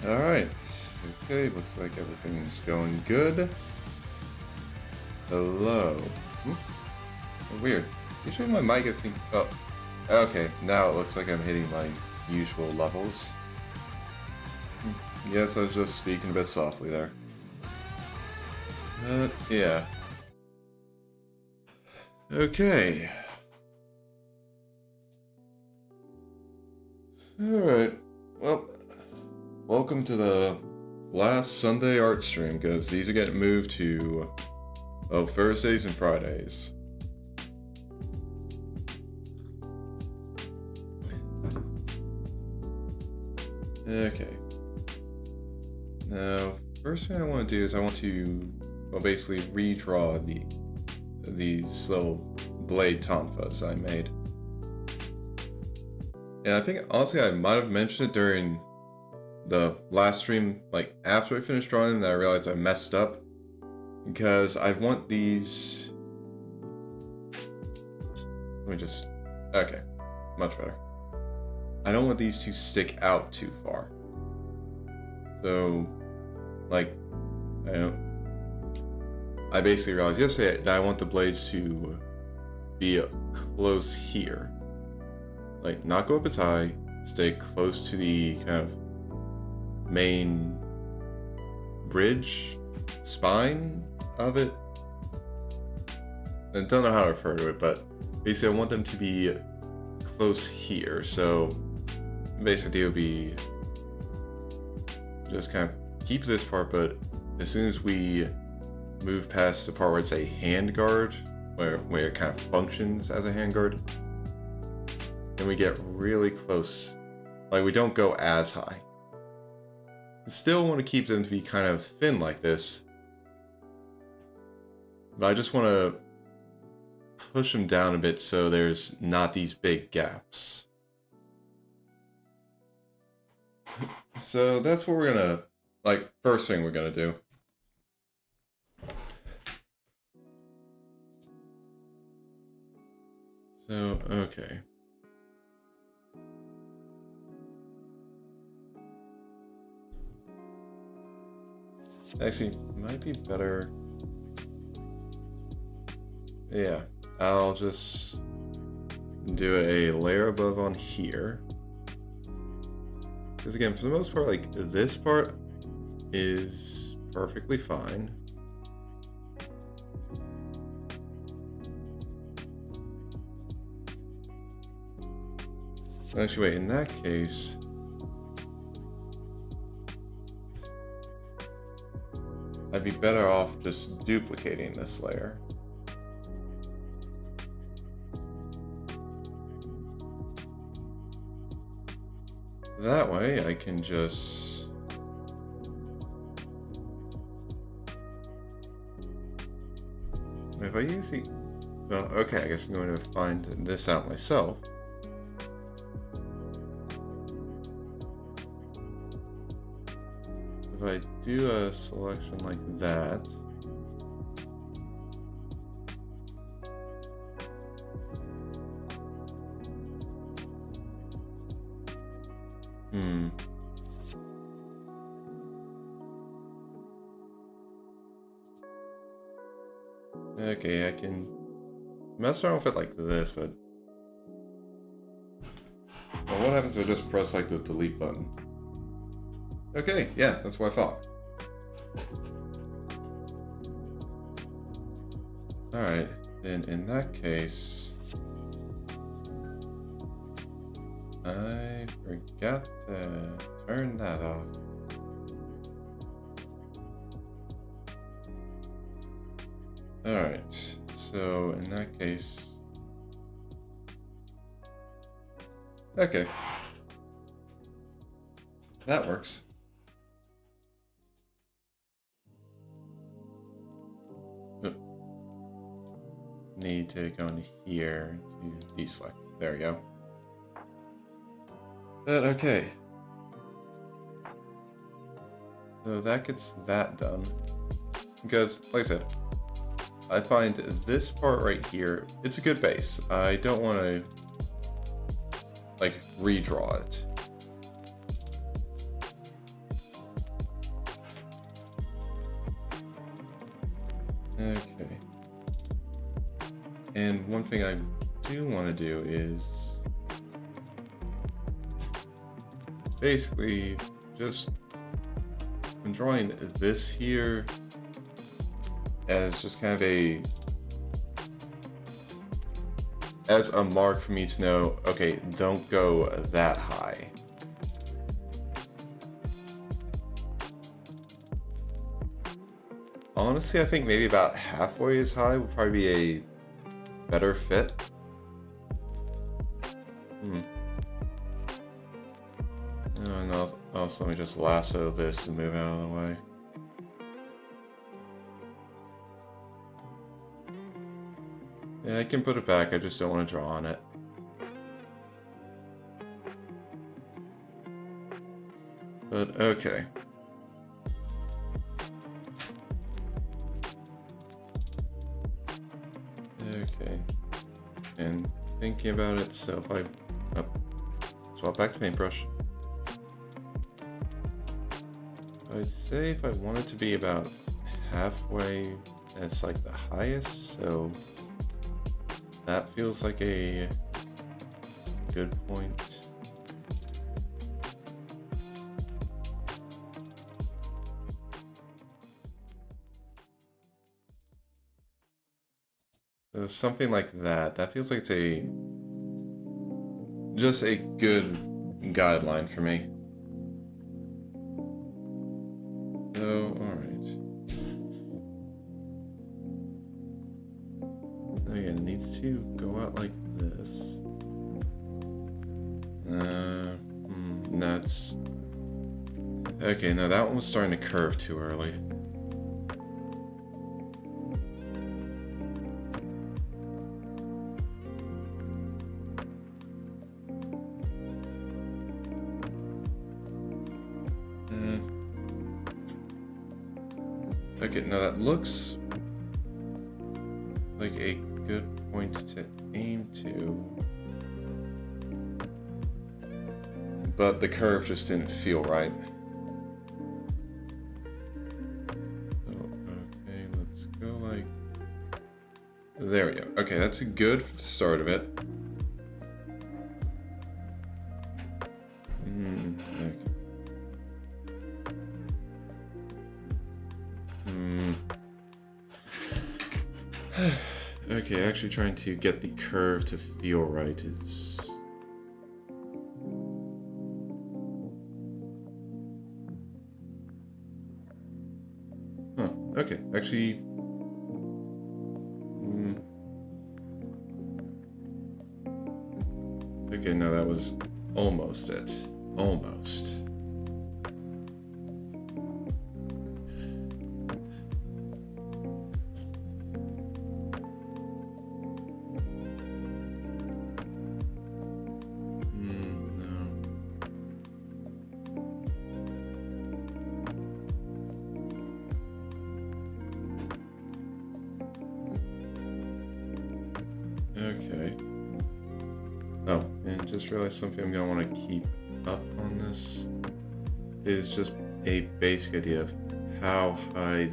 Alright. Okay, looks like everything's going good. Hello. Weird. Usually my mic, I think... Oh. Okay, now it looks like I'm hitting my usual levels. Yes, I was just speaking a bit softly there. Yeah. Okay. Alright. Well, welcome to the last Sunday art stream, because these are getting moved to, Thursdays and Fridays. Okay. Now, first thing I want to do is I want to, basically redraw these little blade tonfas I made. And I think, honestly, I might have mentioned it during the last stream, like, after I finished drawing them, that I realized I messed up. Because I want these... Let me just... Okay. Much better. I don't want these to stick out too far. So, like, I basically realized yesterday that I want the blades to be close here. Like, not go up as high, stay close to the kind of main bridge, spine of it. I don't know how to refer to it, but basically I want them to be close here. So basically it would be just kind of keep this part, but as soon as we move past the part where it's a hand guard, where it kind of functions as a hand guard, then we get really close. Like, we don't go as high. I still want to keep them to be kind of thin like this, but I just want to push them down a bit so there's not these big gaps. So that's what we're gonna, like, first thing we're gonna do. So, okay. Actually, might be better. Yeah, I'll just do a layer above on here. Because again, for the most part, like, this part is perfectly fine. Actually, wait, in that case, I'd be better off just duplicating this layer. That way I can just... If I use the... Well, okay, I guess I'm going to find this out myself. If I do a selection like that, okay, I can mess around with it like this, but well, what happens if I just press like the delete button? Okay, yeah, that's what I thought. Alright, then in that case, I forgot to turn that off. Alright, so in that case... Okay. That works. Need to go in here to deselect. There we go. But okay. So that gets that done. Because, like I said, I find this part right here, it's a good base. I don't want to, like, redraw it. Okay. And one thing I do want to do is basically just I'm drawing this here as just kind of as a mark for me to know, okay, don't go that high. Honestly, I think maybe about halfway as high would probably be a better fit. Oh, and also let me just lasso this and move out of the way. Yeah, I can put it back, I just don't want to draw on it. But okay. Okay. And thinking about it, so if I swap back to paintbrush. I'd say if I want it to be about halfway, it's like the highest, so that feels like a good point. So something like that. That feels like it's just a good guideline for me. So, alright. Again, it needs to go out like this. That's... Okay, no, that one was starting to curve too early. Okay, now that looks like a good point to aim to. But the curve just didn't feel right. So, okay, let's go like... There we go. Okay, that's a good start of it. Okay. Okay, actually trying to get the curve to feel right is... Huh, okay, actually... Okay, no, that was almost it. Almost. Okay. Oh, and just realized something I'm gonna want to keep up on this is just a basic idea of how high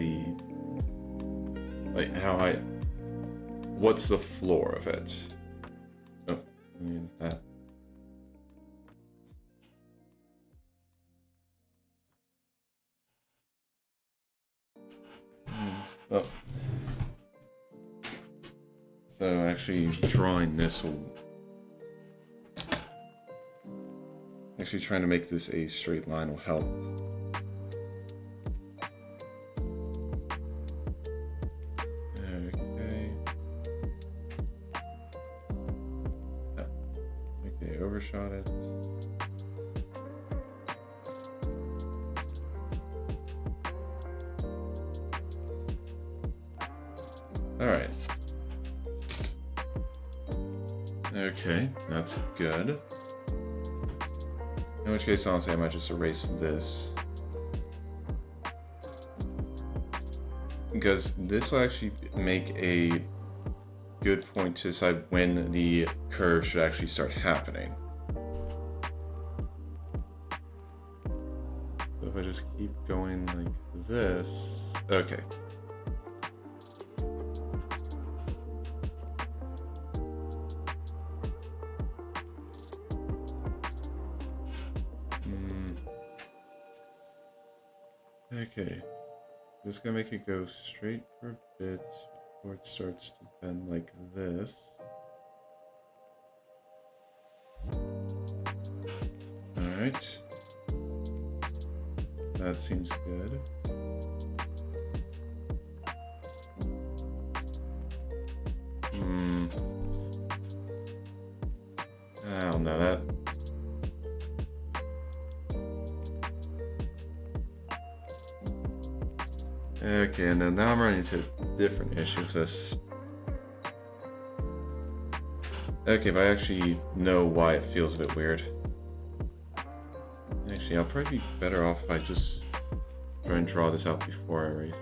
what's the floor of it? Oh, I mean that. Oh. So actually drawing this will... Actually trying to make this a straight line will help. Okay. Okay, overshot it. Alright. Okay, that's good. In which case, honestly, I might just erase this. Because this will actually make a good point to decide when the curve should actually start happening. So if I just keep going like this... Okay. Okay. Just gonna make it go straight for a bit before it starts to bend like this. Alright. That seems good. I don't know that. Okay, and then now I'm running into a different issue with this. Okay, but I actually know why it feels a bit weird. Actually, I'll probably be better off if I just try and draw this out before I erase it.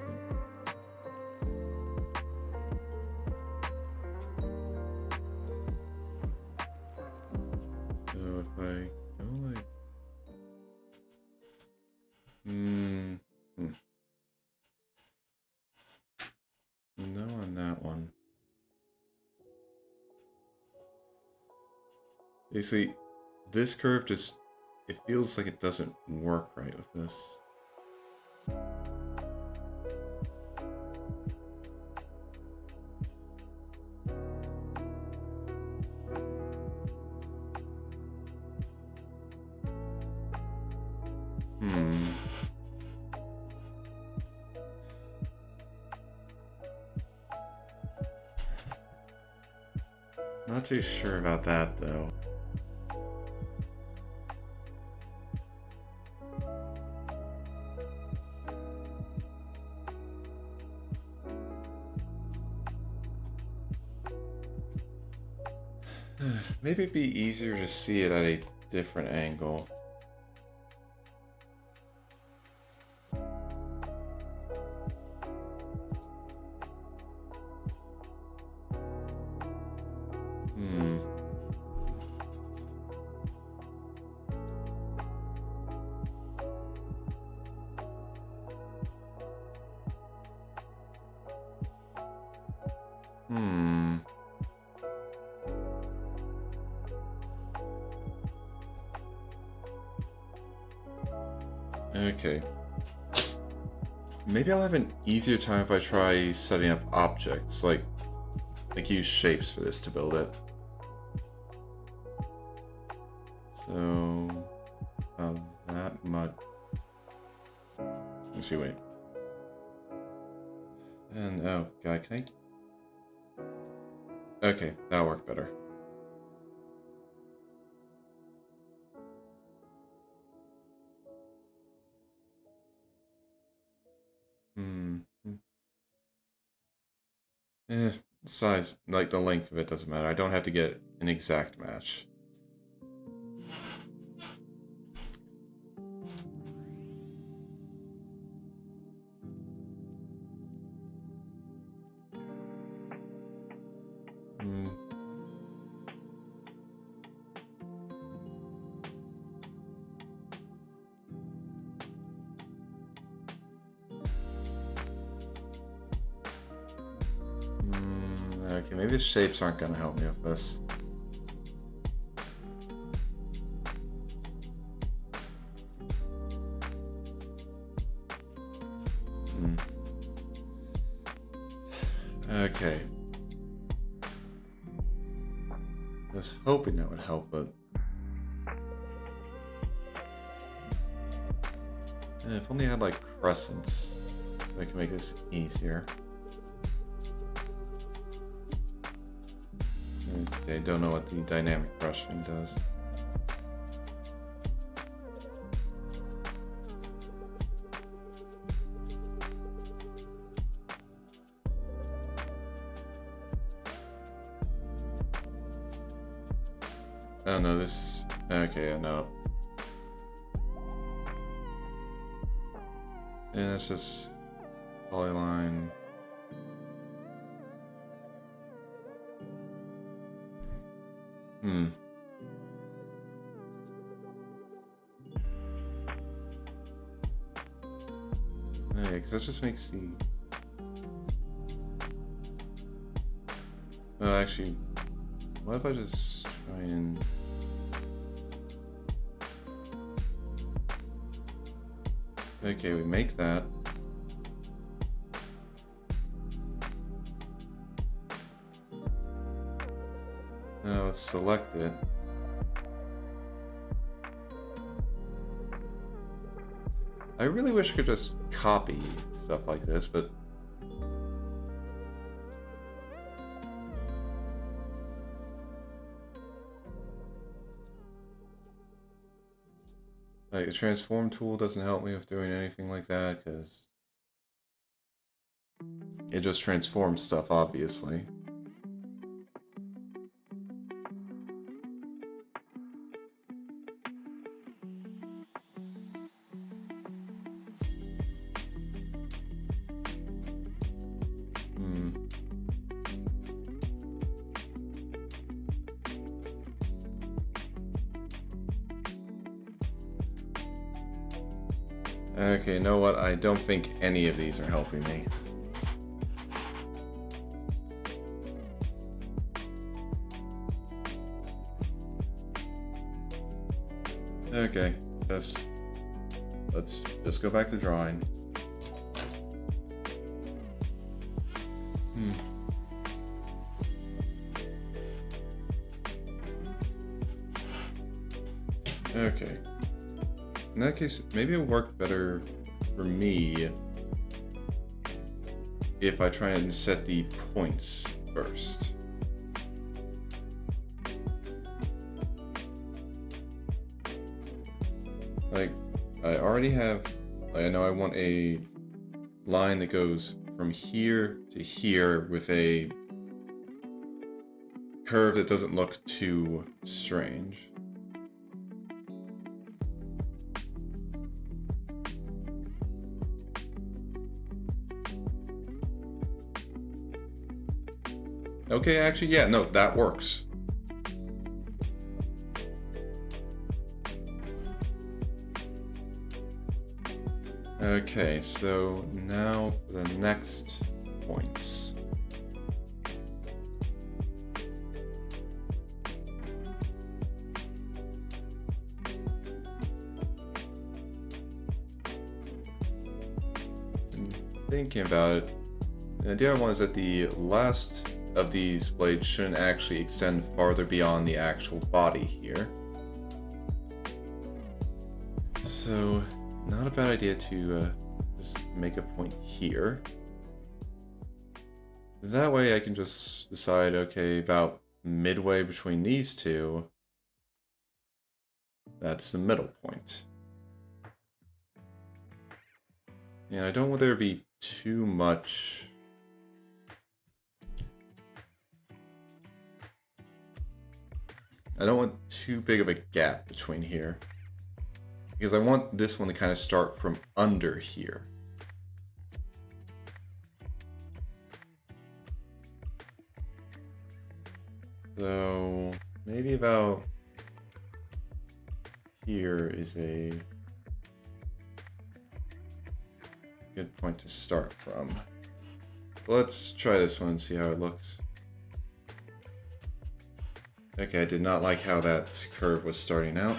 So if I go like... No on that one. Basically, this curve just... It feels like it doesn't work right with this. Not too sure about that, though. Maybe it'd be easier to see it at a different angle. Okay. Maybe I'll have an easier time if I try setting up objects, like use shapes for this to build it. So, that much. Actually, wait. And, oh, God, can I? Okay, that'll work better. Size, like the length of it doesn't matter. I don't have to get an exact match. Okay, maybe the shapes aren't going to help me with this. Okay. I was hoping that would help, but... if only I had, like, crescents, I could make this easier. Okay, don't know what the dynamic brushing does. Oh no, this... Okay, I know. And it's just polyline. Yeah, because that just makes the... Oh, actually, what if I just try and... Okay, we make that. Now let's select it. I really wish I could just copy stuff like this, but like a transform tool doesn't help me with doing anything like that because it just transforms stuff, obviously. Okay, you know what? I don't think any of these are helping me. Okay, let's just go back to drawing. Okay. In that case, maybe it'll work better for me if I try and set the points first. Like, I already have, I know I want a line that goes from here to here with a curve that doesn't look too strange. Okay, actually, yeah, no, that works. Okay, so now for the next points. Thinking about it, the idea I want is that the last of these blades shouldn't actually extend farther beyond the actual body here. So, not a bad idea to just make a point here. That way I can just decide, okay, about midway between these two, that's the middle point. And I don't want there to be too much I don't want too big of a gap between here, because I want this one to kind of start from under here. So maybe about here is a good point to start from. Let's try this one and see how it looks. Okay, I did not like how that curve was starting out.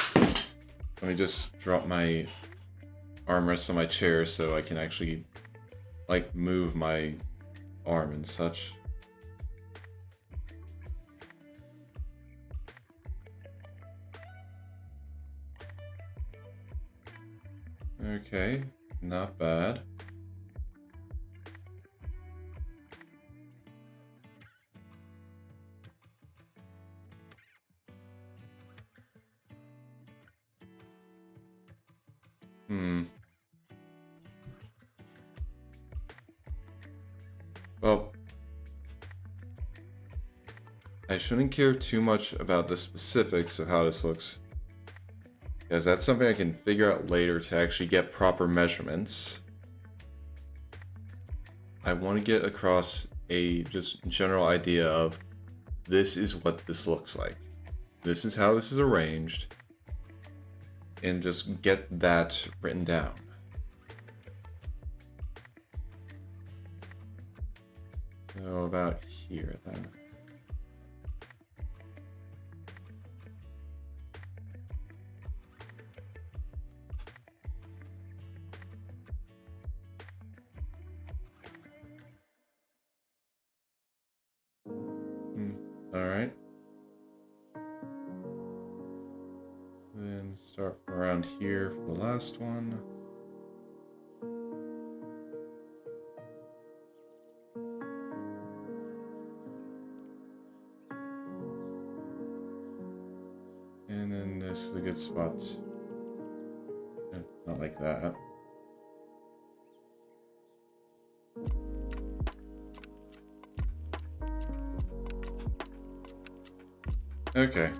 Let me just drop my armrest on my chair so I can actually, like, move my arm and such. Okay, not bad. Well, I shouldn't care too much about the specifics of how this looks, because that's something I can figure out later to actually get proper measurements. I want to get across a just general idea of this is what this looks like. This is how this is arranged, and just get that written down. So about here then. Alright. Then start from around here for the last one. And then this is a good spot. Not like that. Okay.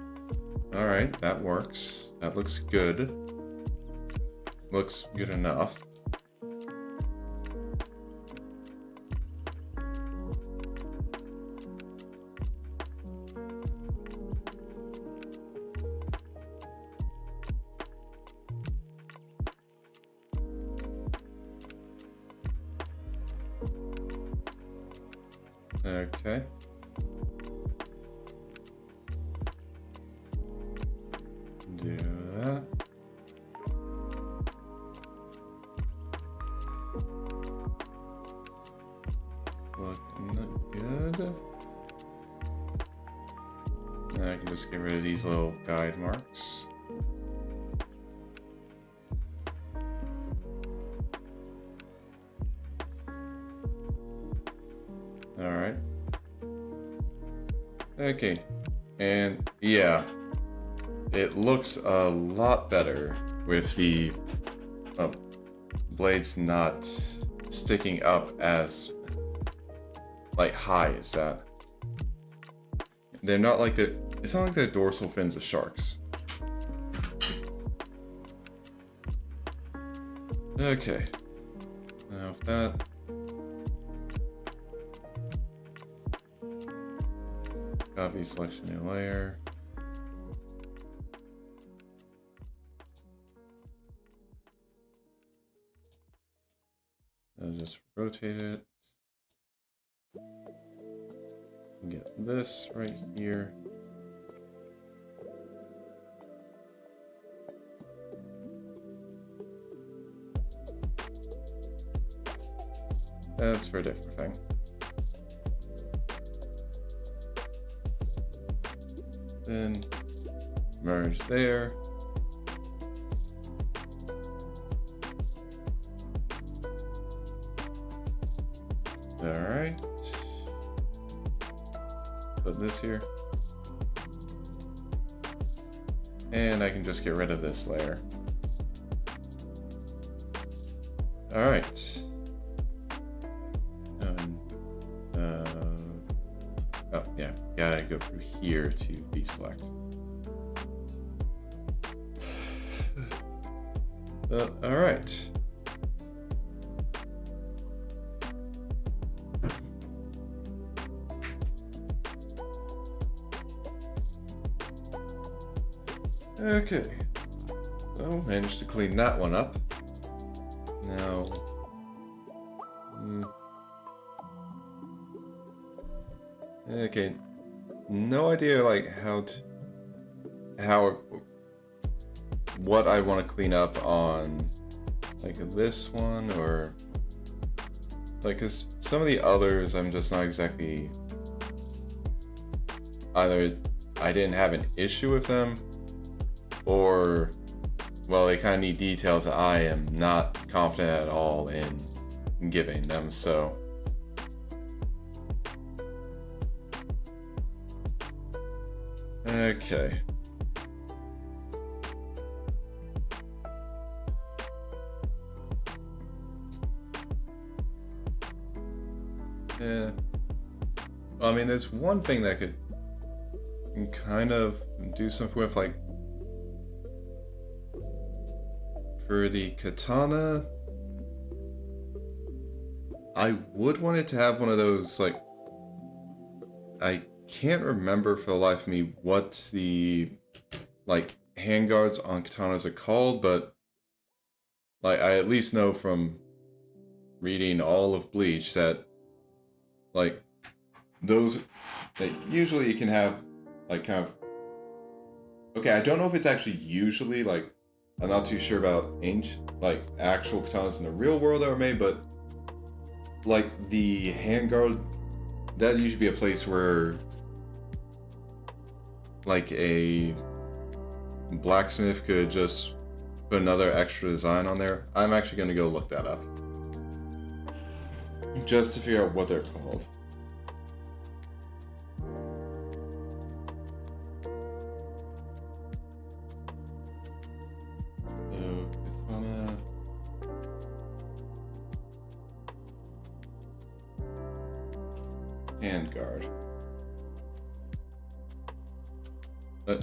Alright, that works. That looks good. Looks good enough. Okay. Do that. Looking good. Now I can just get rid of these little guide marks. Alright. Okay. And yeah. It looks a lot better with the blades not sticking up as like high as that. They're not like the, it's not like the dorsal fins of sharks. Okay. Now with that. Copy selection new layer. I'll just rotate it. Get this right here. That's for a different thing. Then merge there. Alright. Put this here. And I can just get rid of this layer. Alright. Oh, yeah. Gotta go through here to deselect. Alright. Okay, so managed to clean that one up. Now, okay, no idea like what I want to clean up on like this one or like, cause some of the others I'm just not exactly, either I didn't have an issue with them, or, well, they kind of need details that I am not confident at all in giving them, so. Okay. Yeah. Well, I mean, there's one thing that could kind of do something with, like, for the katana, I would want it to have one of those, like, I can't remember for the life of me what the, like, handguards on katanas are called, but, like, I at least know from reading all of Bleach that, like, those, that usually you can have, like, kind of, okay, I don't know if it's actually usually, like, I'm not too sure about like, actual katanas in the real world that were made, but, like, the handguard, that'd usually be a place where, like a blacksmith could just put another extra design on there. I'm actually going to go look that up. Just to figure out what they're called. So, katana. Handguard.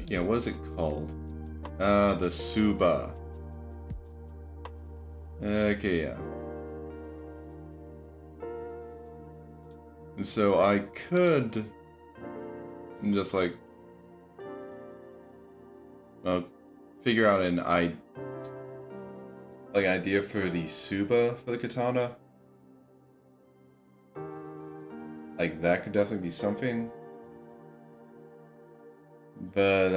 Yeah, what is it called? The Suba. Okay, yeah. So I could just like figure out an idea for the Suba for the katana. Like that could definitely be something. But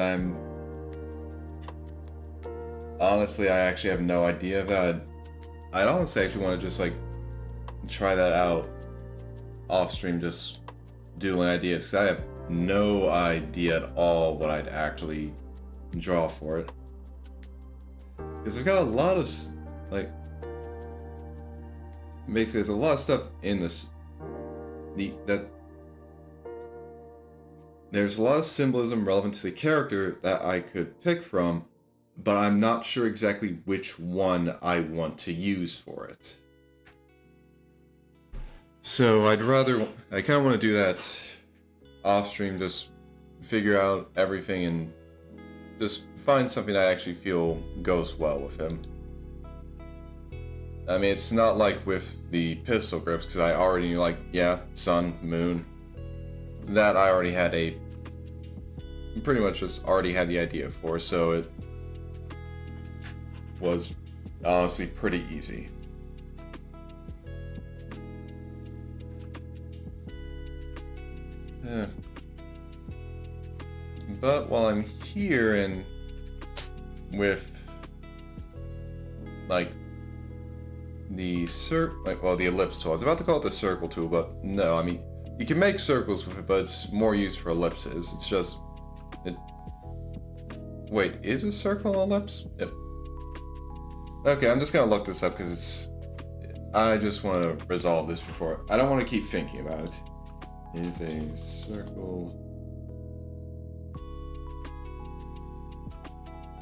honestly, I actually have no idea of that. I'd honestly actually want to just like try that out off stream, just doodling ideas, because I have no idea at all what I'd actually draw for it. Because we've got a lot of like, basically there's a lot of stuff in this. There's a lot of symbolism relevant to the character that I could pick from, but I'm not sure exactly which one I want to use for it. So I kind of want to do that off stream, just figure out everything and just find something that I actually feel goes well with him. I mean, it's not like with the pistol grips, because I already knew, like, yeah, sun, moon. That I already had pretty much just already had the idea for, so it was honestly pretty easy. Yeah. But while I'm here and with like the the ellipse tool, I was about to call it the circle tool, but no, I mean, you can make circles with it, but it's more used for ellipses. It's just wait, is a circle an ellipse? Yep. Okay, I'm just gonna look this up because I just want to resolve this before. I don't want to keep thinking about it. Is a circle.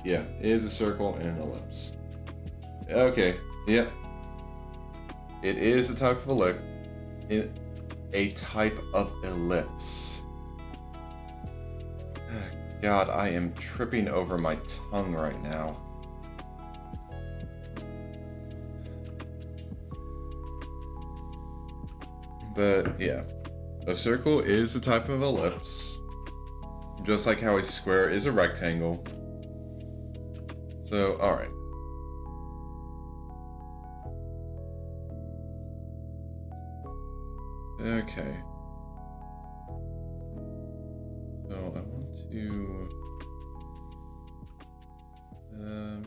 Yeah, it is a circle and an ellipse. Okay, yep. It is a type of a type of ellipse. God, I am tripping over my tongue right now. But yeah, a circle is a type of ellipse, just like how a square is a rectangle. So, alright. Okay. So I want to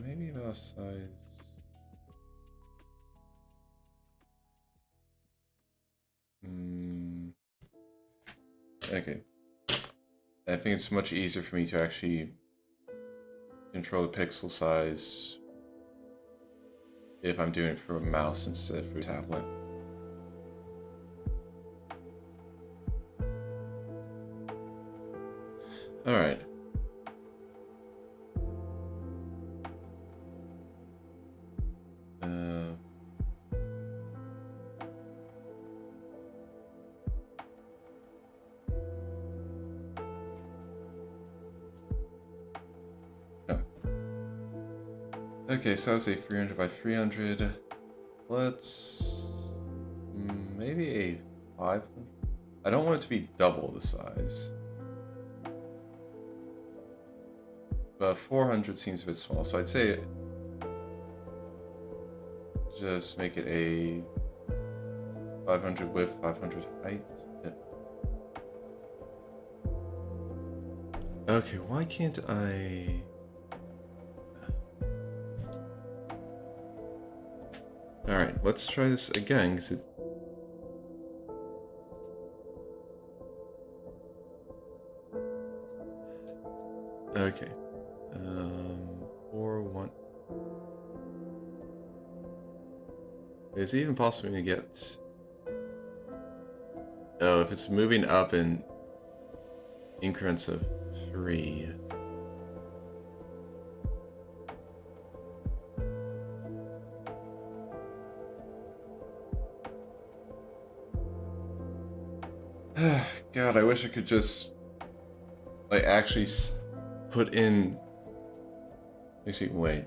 maybe about size. Okay. I think it's much easier for me to actually control the pixel size if I'm doing it for a mouse instead of for a tablet. Alright. Okay, so I would say 300 by 300. Let's maybe a 500. I don't want it to be double the size. But 400 seems a bit small, so I'd say just make it a 500 width, 500 height. Yeah. Okay, why can't I... Alright, let's try this again, because it... Okay. 4, 1. Is it even possible to get... Oh, if it's moving up in increments of 3. God, I wish I could just like actually put in. Actually, wait.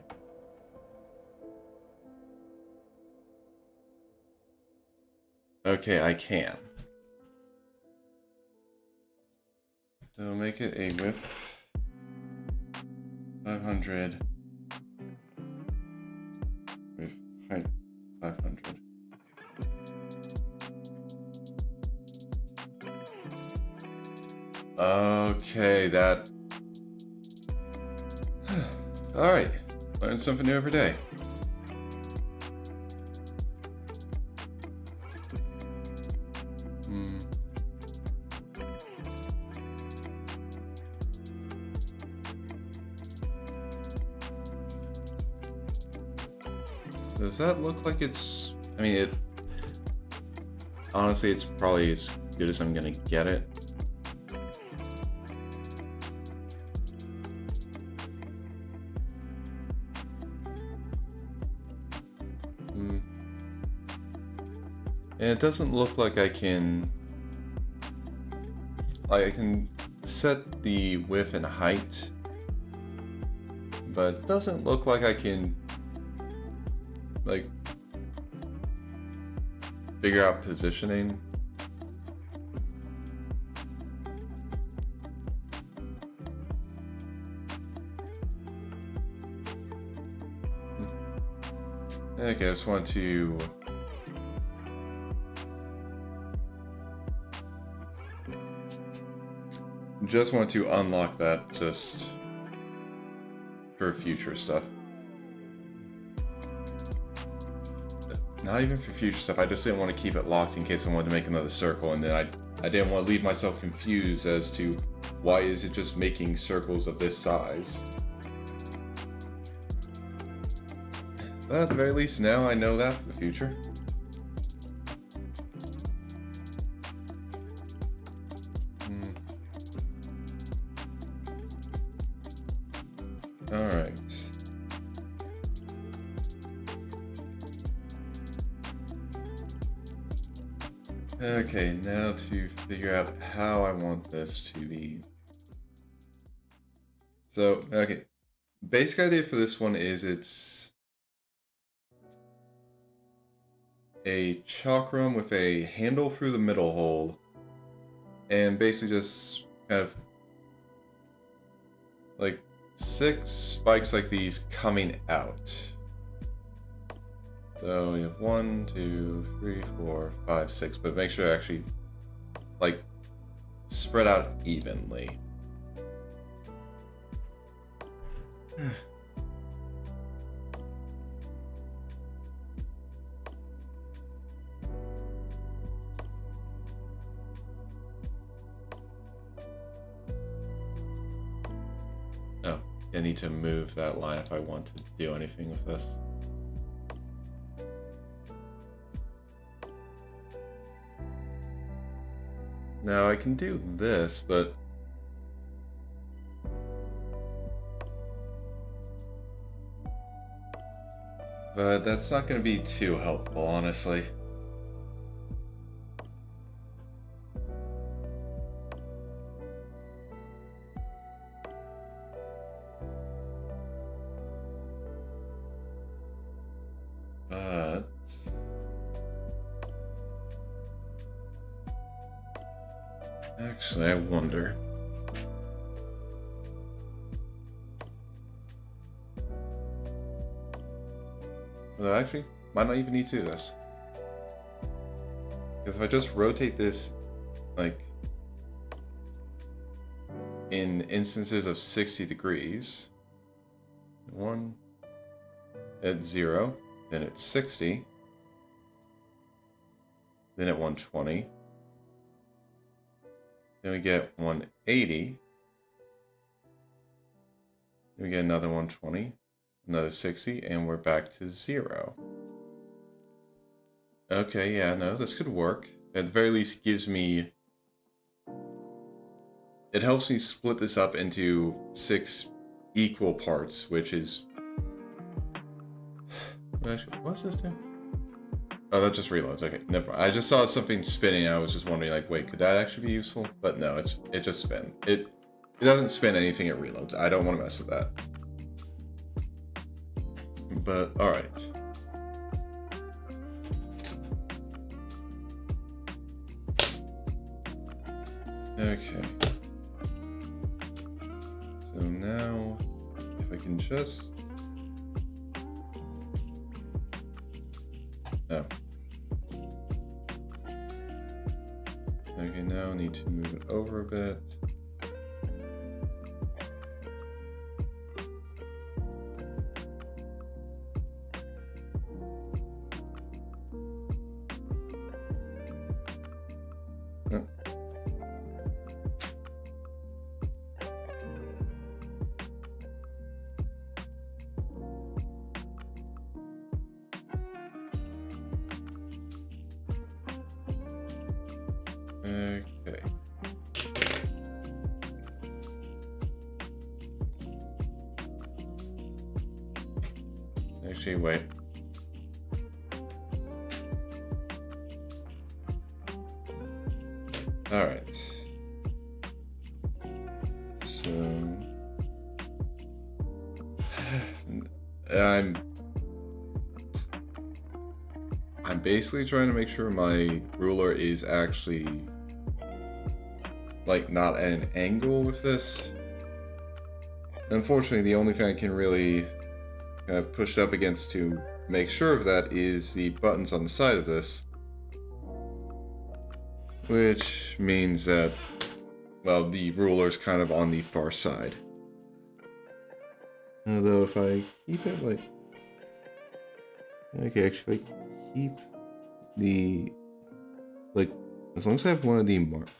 Okay, I can. So make it a width 500 with height 500. Okay, that... Alright, learn something new every day. Does that look like it's... I mean, it... Honestly, it's probably as good as I'm gonna get it. And it doesn't look like I can... Like, I can set the width and height, but it doesn't look like I can, like, figure out positioning. Okay, I just want to... Just want to unlock that just for future stuff. Not even for future stuff, I just didn't want to keep it locked in case I wanted to make another circle, and then I didn't want to leave myself confused as to why is it just making circles of this size. But at the very least now I know that for the future. Alright. Okay, now to figure out how I want this to be. So, okay. Basic idea for this one is it's a chalk room with a handle through the middle hole, and basically just kind of like 6 spikes like these coming out. So we have 1, 2, 3, 4, 5, 6, but make sure to actually like spread out evenly. Oh, I need to move that line if I want to do anything with this. Now I can do this, but that's not going to be too helpful, honestly. But actually, I wonder. Well, actually, might not even need to do this. Because if I just rotate this, like, in instances of 60 degrees, 1 at 0, then at 60, then at 120, then we get 180, We get another 120, another 60, and we're back to 0. Okay, yeah, no, this could work. At the very least, it gives me... It helps me split this up into 6 equal parts, which is... Actually, what's this do? Oh, that just reloads. Okay, never mind. I just saw something spinning. I was just wondering, like, wait, could that actually be useful? But no, it just spins. It doesn't spin anything. It reloads. I don't want to mess with that. But all right. Okay. So now, if I can just... No. Okay, now I need to move it over a bit. No. Okay. Actually, wait. All right. So I'm basically trying to make sure my ruler is actually like not at an angle with this. Unfortunately, the only thing I can really kind of push up against to make sure of that is the buttons on the side of this. Which means that, well, the ruler's kind of on the far side. Although if I keep it like... Okay, actually, if I keep the... Like, as long as I have one of the marks...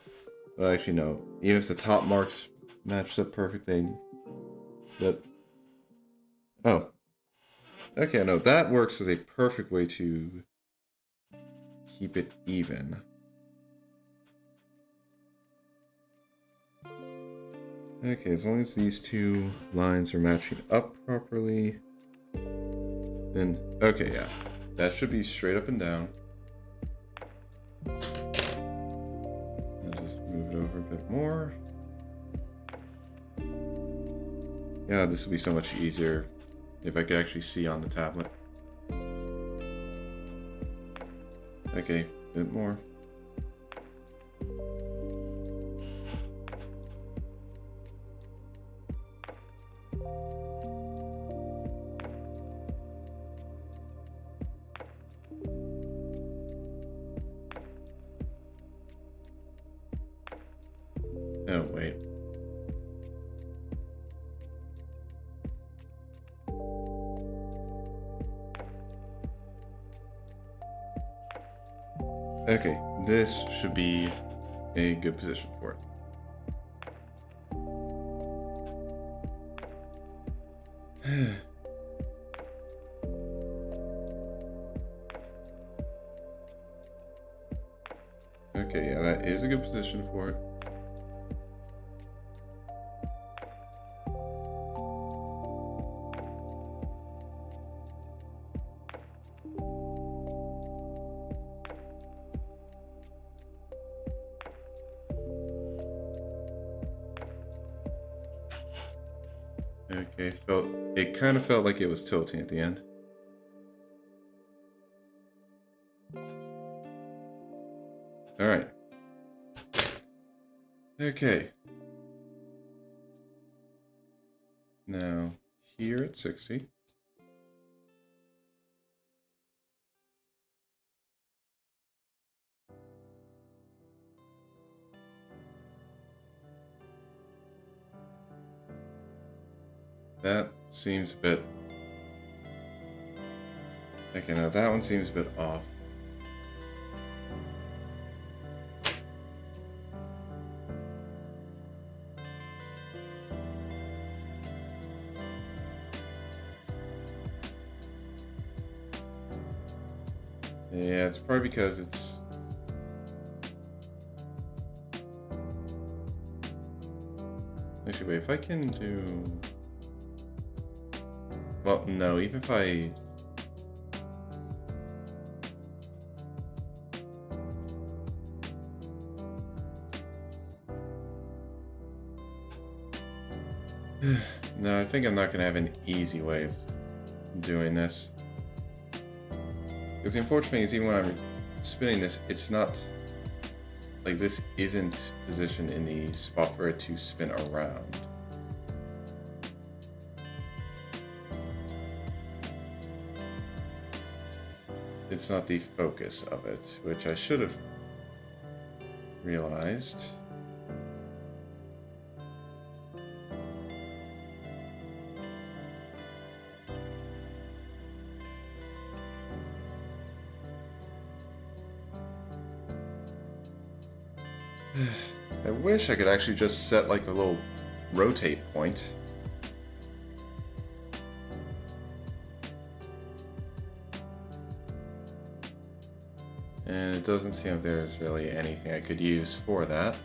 Well, actually, no. Even if the top marks matched up perfectly... But... Oh. Okay, no, that works as a perfect way to keep it even. Okay, as long as these two lines are matching up properly, then, okay, yeah. That should be straight up and down. I'll just move it over a bit more. Yeah, this would be so much easier if I could actually see on the tablet. Okay, a bit more. Oh, wait. Okay, this should be a good position for it. Okay, yeah, that is a good position for it. Okay, it kind of felt like it was tilting at the end. All right. Okay. Now, here at 60. That seems a bit... Okay, now that one seems a bit off. Yeah, it's probably because it's... Actually, wait, if I can do... Well, no, even if I... No, I think I'm not going to have an easy way of doing this. Because the unfortunate thing is, even when I'm spinning this, it's not... Like, this isn't positioned in the spot for it to spin around. It's not the focus of it, which I should have realized. I wish I could actually just set like a little rotate point. And it doesn't seem like there's really anything I could use for that.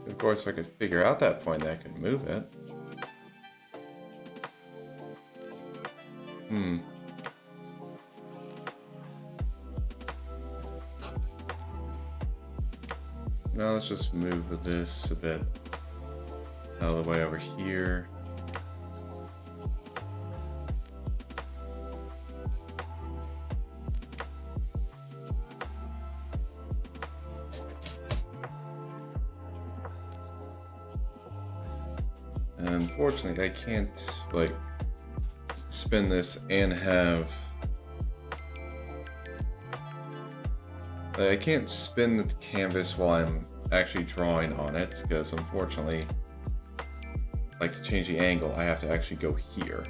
Of course, if I could figure out that point, I could move it. Now let's just move this a bit out of the way over here. And unfortunately, I can't like spin this and have... I can't spin the canvas while I'm actually drawing on it, because unfortunately, like to change the angle, I have to actually go here.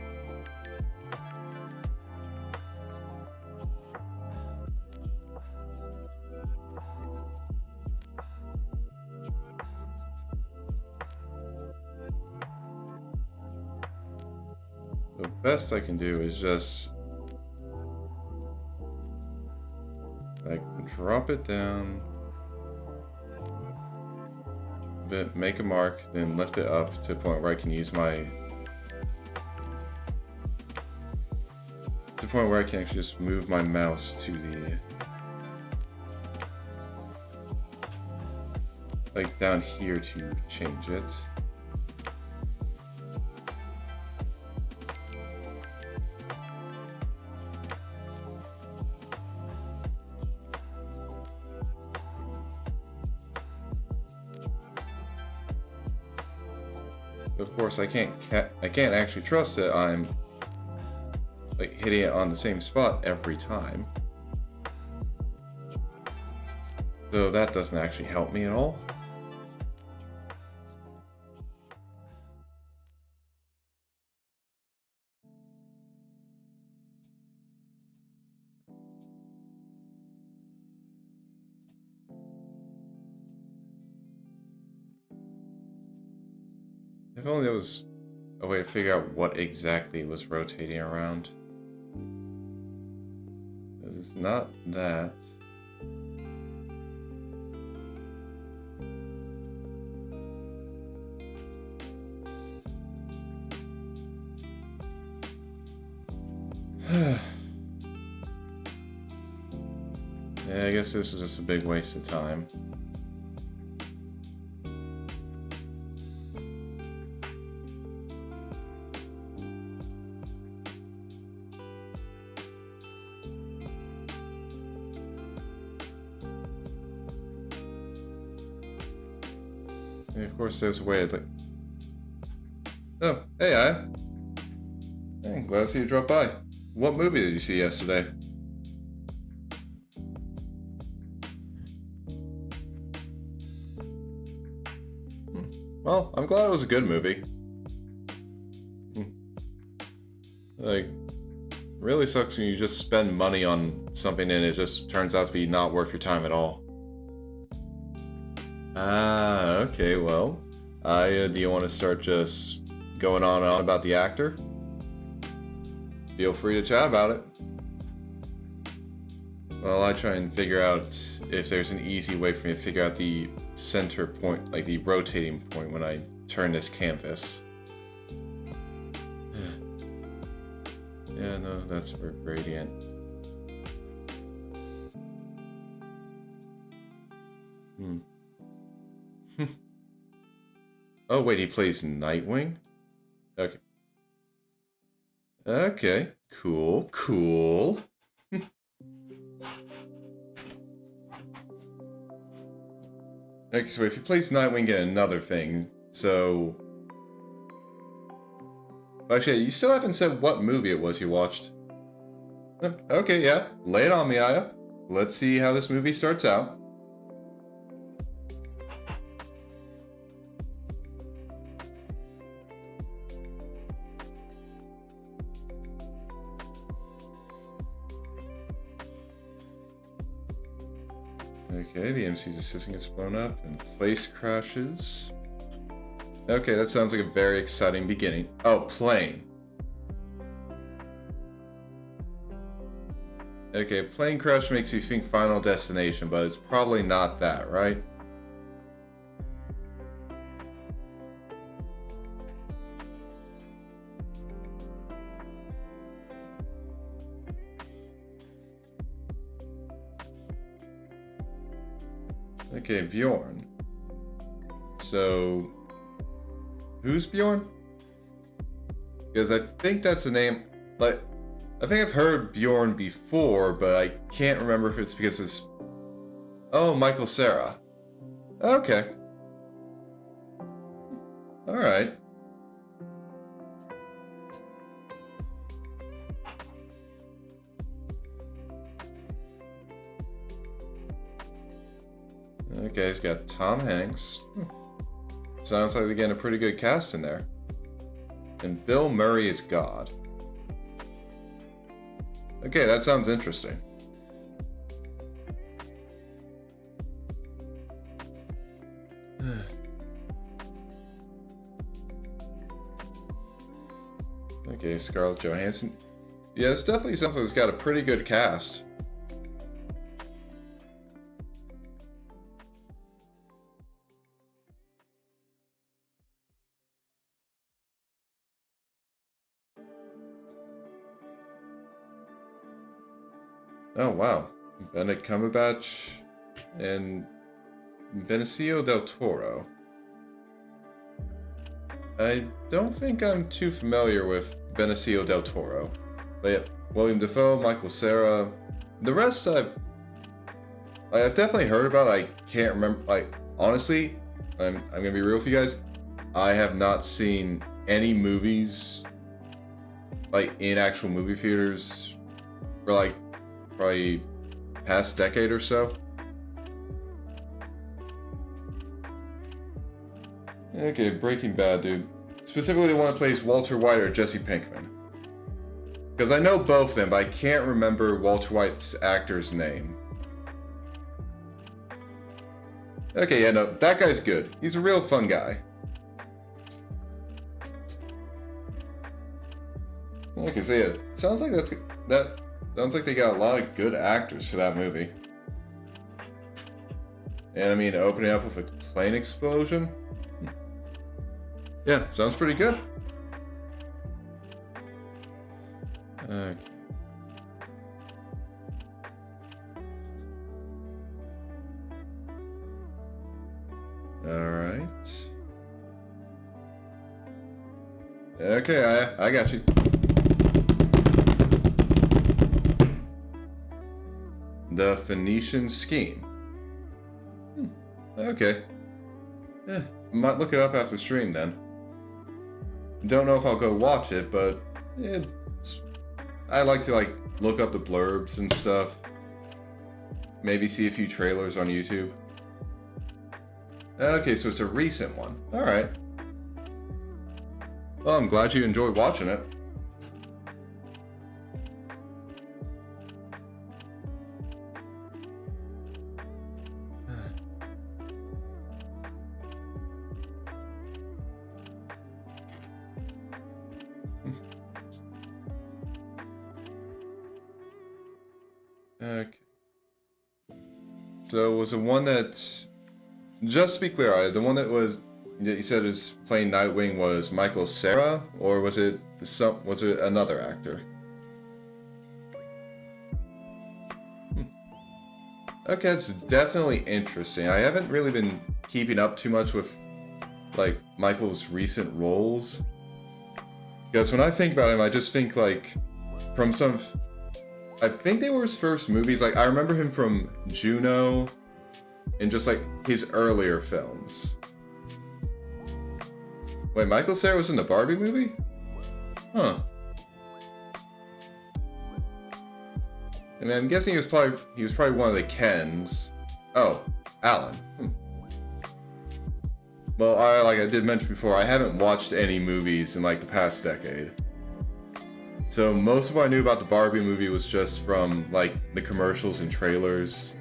The best I can do is just like drop it down a bit, make a mark, then lift it up to the point where I can use my... to the point where I can actually just move my mouse to the... like down here to change it. Of course, I can't actually trust that I'm like hitting it on the same spot every time. So that doesn't actually help me at all. If only there was a way to figure out what exactly was rotating around. Because it's not that. Yeah, I guess this was just a big waste of time. And of course, there's a way to like... Oh, hey, hey, glad to see you drop by. What movie did you see yesterday? Well, I'm glad it was a good movie. Like, really sucks when you just spend money on something and it just turns out to be not worth your time at all. Ah, okay, well, do you want to start just going on and on about the actor? Feel free to chat about it. Well, I try and figure out if there's an easy way for me to figure out the center point, like the rotating point when I turn this canvas. Yeah, no, that's for gradient. Oh, wait, he plays Nightwing? Okay. Okay, cool, cool. Okay, so if he plays Nightwing in another thing, so... Actually, you still haven't said what movie it was you watched. Okay, yeah. Lay it on me, Aya. Let's see how this movie starts out. Okay, the MC's assistant gets blown up and place crashes. Okay, that sounds like a very exciting beginning. Oh, plane. Okay, plane crash makes you think Final Destination, but it's probably not that, right? Okay, Bjorn. So... who's Bjorn? Because I think that's a name, like, I think I've heard Bjorn before, but I can't remember if it's because it's... Oh, Michael Cera. Okay. Alright. Okay, he's got Tom Hanks. Sounds like they're getting a pretty good cast in there. And Bill Murray is God. Okay, that sounds interesting. Okay, Scarlett Johansson. Yeah, this definitely sounds like it's got a pretty good cast. Oh wow, Benedict Cumberbatch and Benicio del Toro. I don't think I'm too familiar with Benicio del Toro, but yeah, William Dafoe, Michael Cera, the rest I've definitely heard about. I can't remember. Like honestly, I'm gonna be real with you guys. I have not seen any movies like in actual movie theaters for like probably past decade or so. Okay, Breaking Bad, dude. Specifically the one that plays Walter White or Jesse Pinkman. Because I know both of them, but I can't remember Walter White's actor's name. Okay, yeah, no, that guy's good. He's a real fun guy. Okay, so yeah, sounds like sounds like they got a lot of good actors for that movie. And I mean, opening up with a plane explosion? Yeah, sounds pretty good. Okay. Alright. Okay, I got you. The Phoenician Scheme. Okay. Yeah, might look it up after stream then. Don't know if I'll go watch it, but I like to like look up the blurbs and stuff. Maybe see a few trailers on YouTube. Okay, so it's a recent one. Alright. Well, I'm glad you enjoyed watching it. Okay. So was the one that, just to be clear, the one that you said is playing Nightwing was Michael Cera, or was it another actor? Okay, it's definitely interesting. I haven't really been keeping up too much with like Michael's recent roles, because when I think about him, I just think like from some. I think they were his first movies. Like, I remember him from Juno and just, like, his earlier films. Wait, Michael Cera was in the Barbie movie? Huh. I mean, I'm guessing he was probably one of the Kens. Oh, Alan. Well, like I did mention before, I haven't watched any movies in, like, the past decade. So most of what I knew about the Barbie movie was just from, like, the commercials and trailers.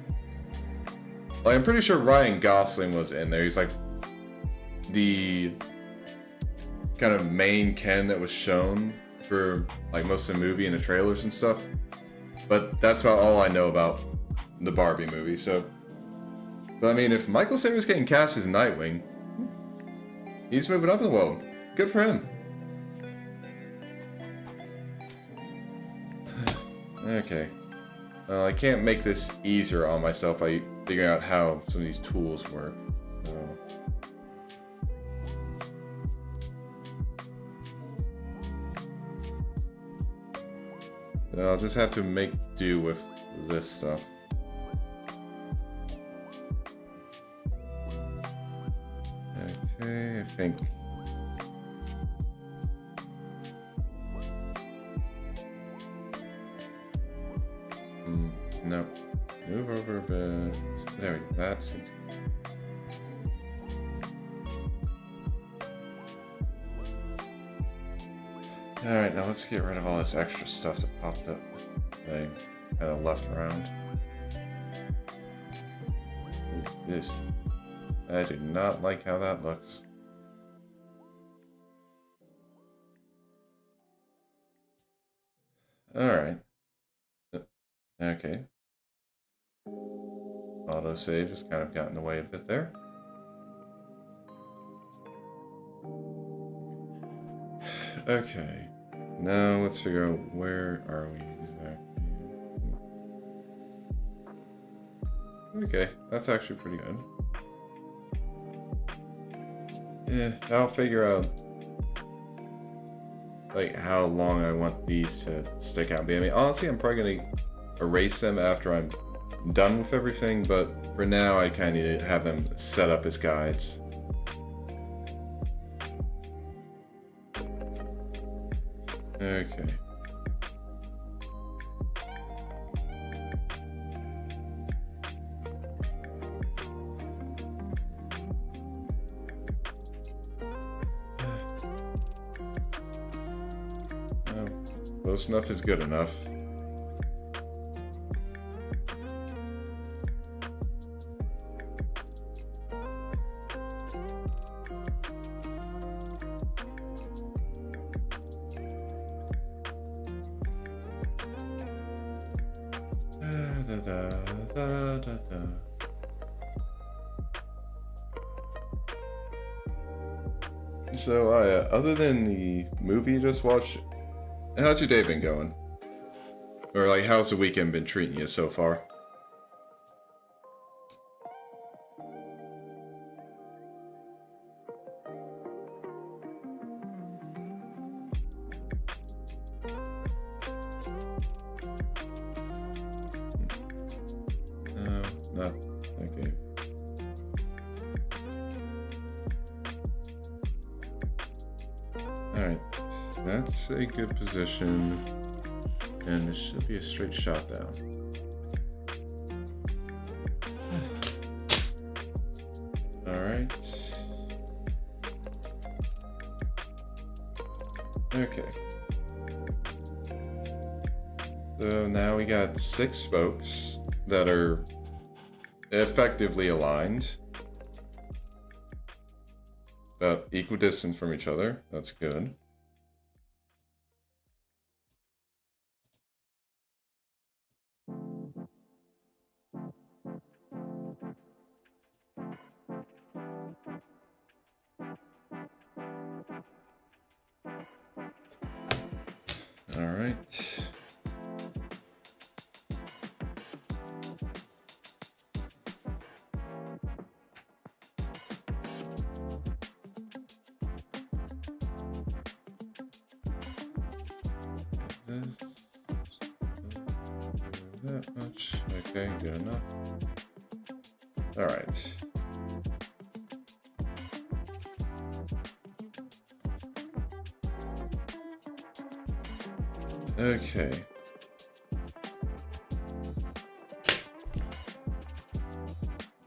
Like, I'm pretty sure Ryan Gosling was in there. He's, like, the kind of main Ken that was shown for, like, most of the movie and the trailers and stuff. But that's about all I know about the Barbie movie, so... But, I mean, if Michael Cera was getting cast as Nightwing, he's moving up in the world. Good for him. Okay. I can't make this easier on myself by figuring out how some of these tools work. So I'll just have to make do with this stuff. Okay, I think... No. Move over a bit. There we go. That's it. Alright, now let's get rid of all this extra stuff that popped up. I kind of left around. This. I do not like how that looks. Alright. Okay. Autosave has kind of gotten in the way a bit there. Okay. Now let's figure out where are we exactly. Okay, that's actually pretty good. Yeah, I'll figure out like how long I want these to stick out. I mean, honestly, I'm probably gonna erase them after I'm done with everything, but for now I kind of need to have them set up as guides. Okay. Close enough is good enough. So, other than the movie you just watched, how's your day been going? Or, like, how's the weekend been treating you so far? No. Okay. Alright. That's a good position. And it should be a straight shot down. Alright. Okay. So now we got 6 spokes that are effectively aligned. About equidistant from each other. That's good. All right. That much. Okay, good enough. All right. Okay.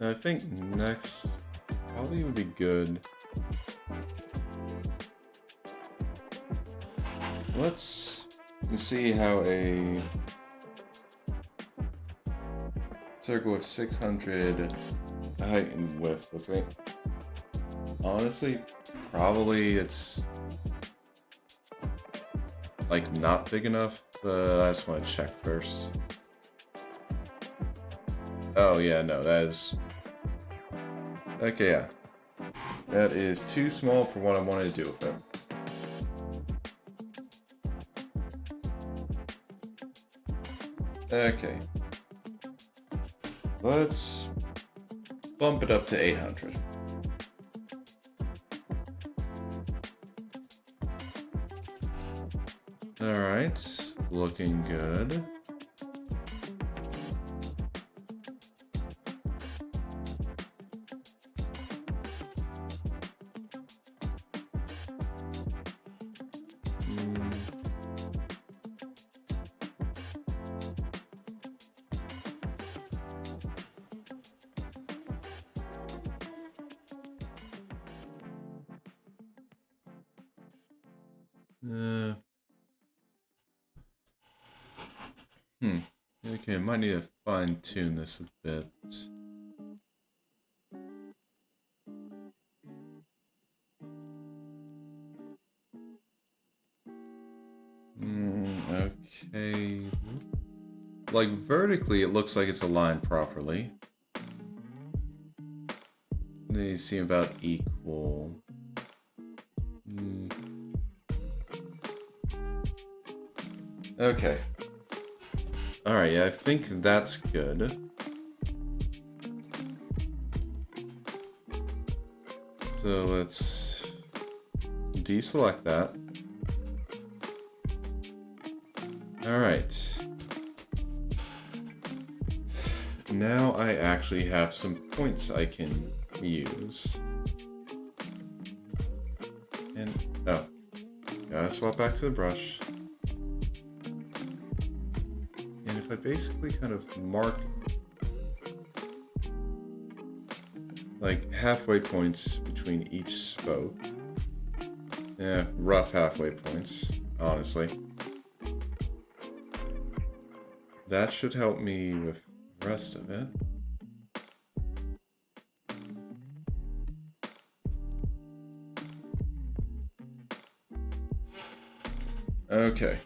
I think next probably would be good. Let's see how a circle with 600 height and width looks like. Honestly, probably it's like not big enough, but I just want to check first. Oh yeah, no, that is... Okay, yeah. That is too small for what I wanted to do with it. Okay. Let's bump it up to 800. Alright, looking good. Okay, might need to fine-tune this a bit. Okay. Like, vertically, it looks like it's aligned properly. They seem about equal. Okay. Alright, yeah, I think that's good. So let's deselect that. Alright. Now I actually have some points I can use. And, oh. Gotta swap back to the brush. And if I basically kind of mark like halfway points between each spoke. Yeah, rough halfway points, honestly. That should help me with the rest of it. Okay.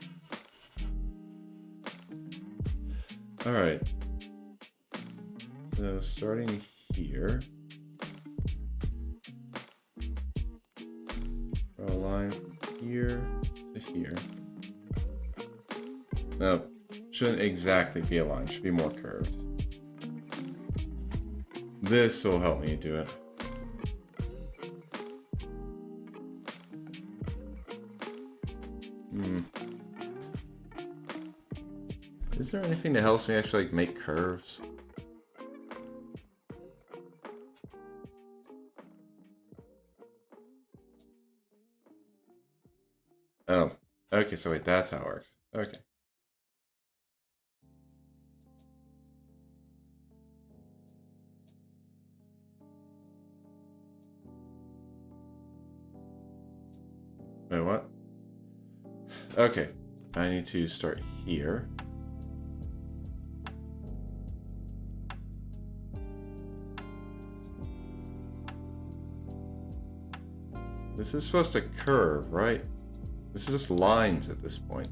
Alright. So starting here. Draw a line from here to here. No, shouldn't exactly be a line, should be more curved. This will help me do it. Is there anything that helps me actually like make curves? Oh, okay, so wait, that's how it works. Okay. Okay, I need to start here. This is supposed to curve, right? This is just lines at this point.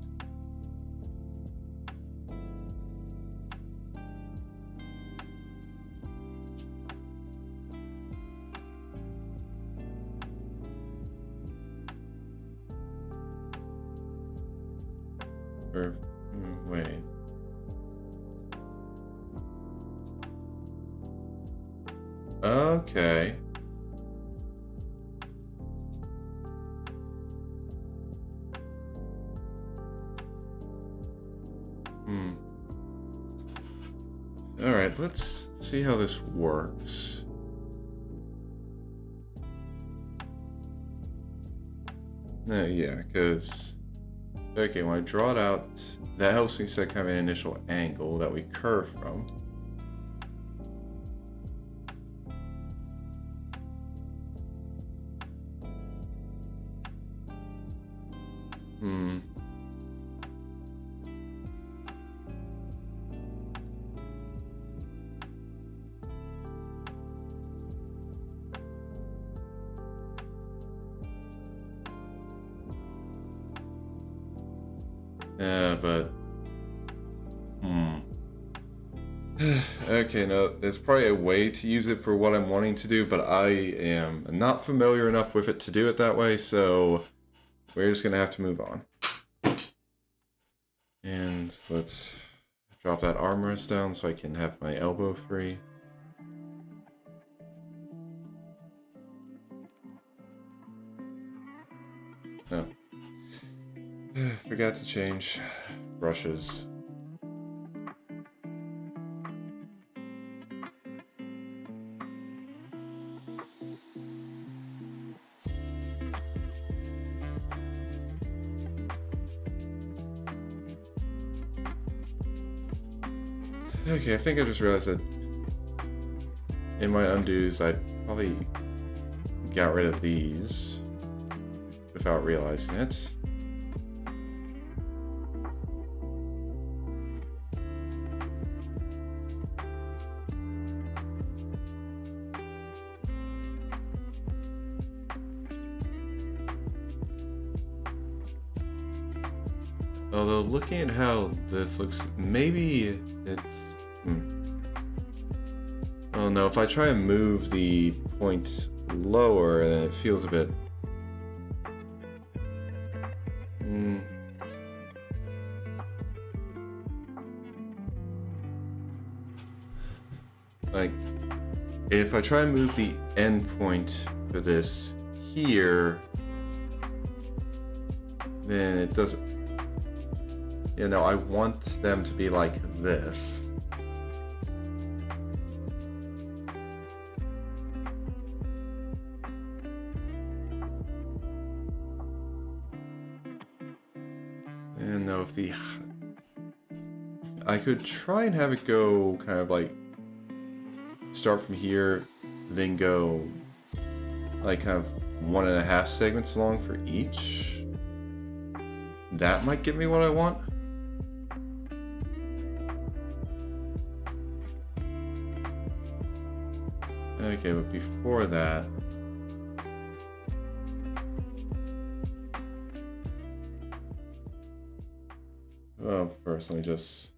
Or, wait. Okay. Alright, let's see how this works. Yeah, because... Okay, when I draw it out, that helps me set kind of an initial angle that we curve from. But... Okay, no, there's probably a way to use it for what I'm wanting to do, but I am not familiar enough with it to do it that way, so we're just gonna have to move on. And let's drop that armrest down so I can have my elbow free. No. Forgot to change brushes. Okay, I think I just realized that in my undos, I probably got rid of these without realizing it. Although looking at how this looks, maybe it's... Oh no, if I try and move the point lower, then it feels a bit... Like, if I try and move the end point for this here, then it doesn't... You know, I want them to be like this. And know if the... I could try and have it go kind of like... Start from here, then go like kind of 1.5 segments long for each. That might give me what I want. Okay, but before that... Well, first let me just...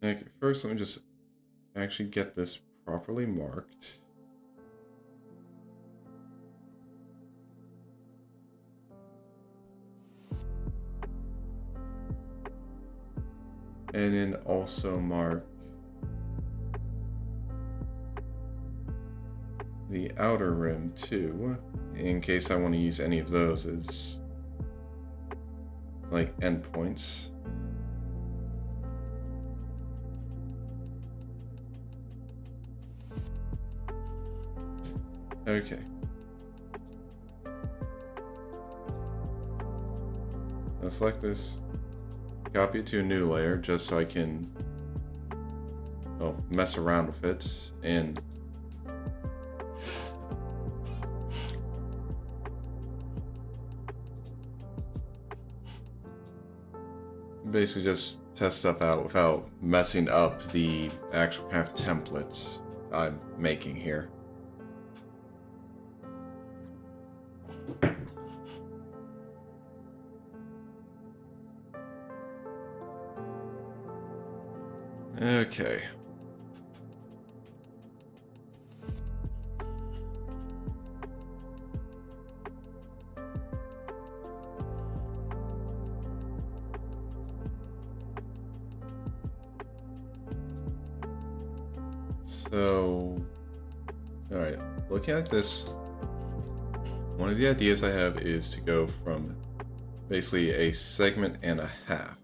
Okay, first let me just actually get this properly marked. And then also mark the outer rim too, in case I want to use any of those as like endpoints. Okay. I'll select this, copy it to a new layer just so I can mess around with it, and basically just test stuff out without messing up the actual kind of templates I'm making here. Okay. So, alright, looking at this, one of the ideas I have is to go from basically a segment and a half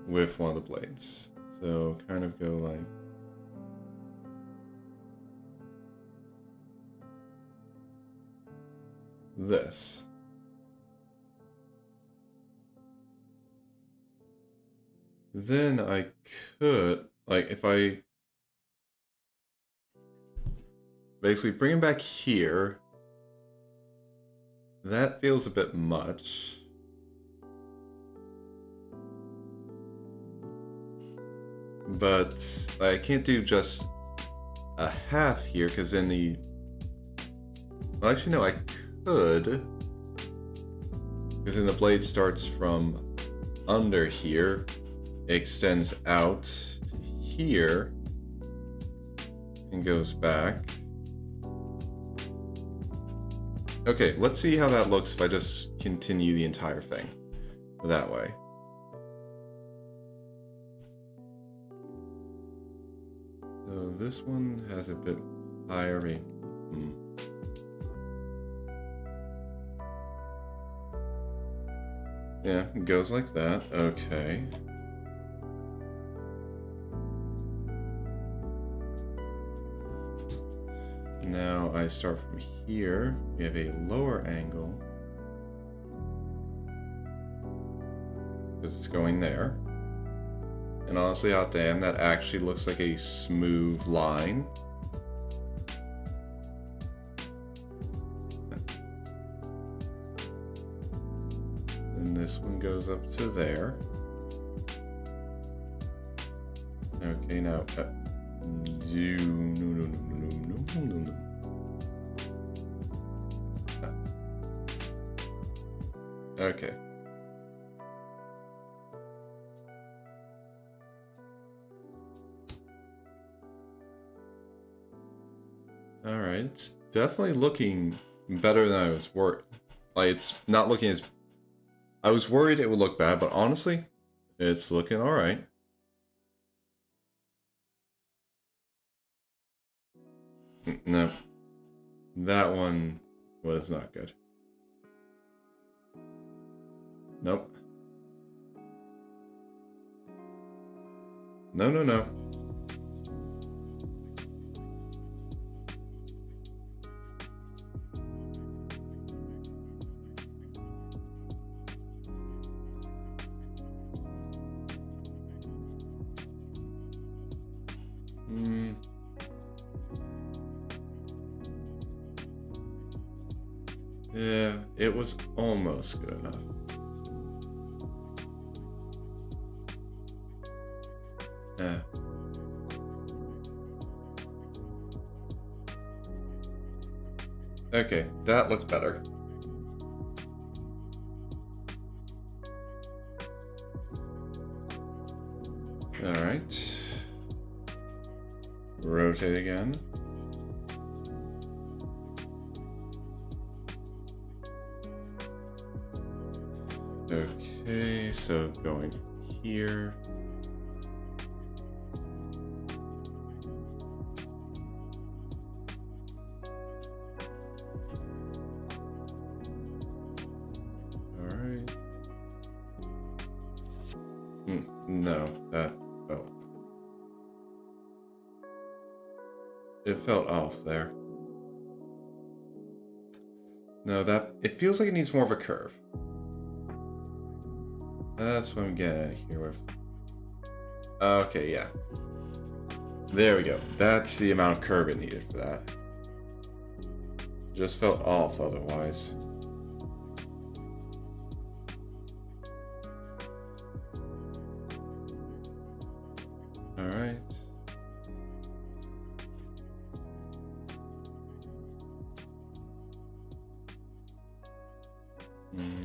with one of the blades. So kind of go like this. Then I could, like, if I basically bring him back here, that feels a bit much. But I can't do just a half here, because then the... Well, actually, no, I could. Because then the blade starts from under here, extends out to here, and goes back. Okay, let's see how that looks if I just continue the entire thing that way. So this one has a bit higher rate. Yeah, it goes like that. Okay. Now I start from here. We have a lower angle, because it's going there. And honestly, hot damn, that actually looks like a smooth line. And this one goes up to there. Okay, now no. Okay. Alright, it's definitely looking better than I was worried. Like, it's not looking as... I was worried it would look bad, but honestly, it's looking alright. No. That one was not good. Nope. No. Yeah, it was almost good enough. Yeah. Okay, that looks better. Alright. Rotate again. Okay, so going here. Alright. No, that felt... It felt off there. No, that... It feels like it needs more of a curve. That's what I'm getting at here with... Okay, yeah. There we go. That's the amount of curve it needed for that. Just felt off otherwise. Alright.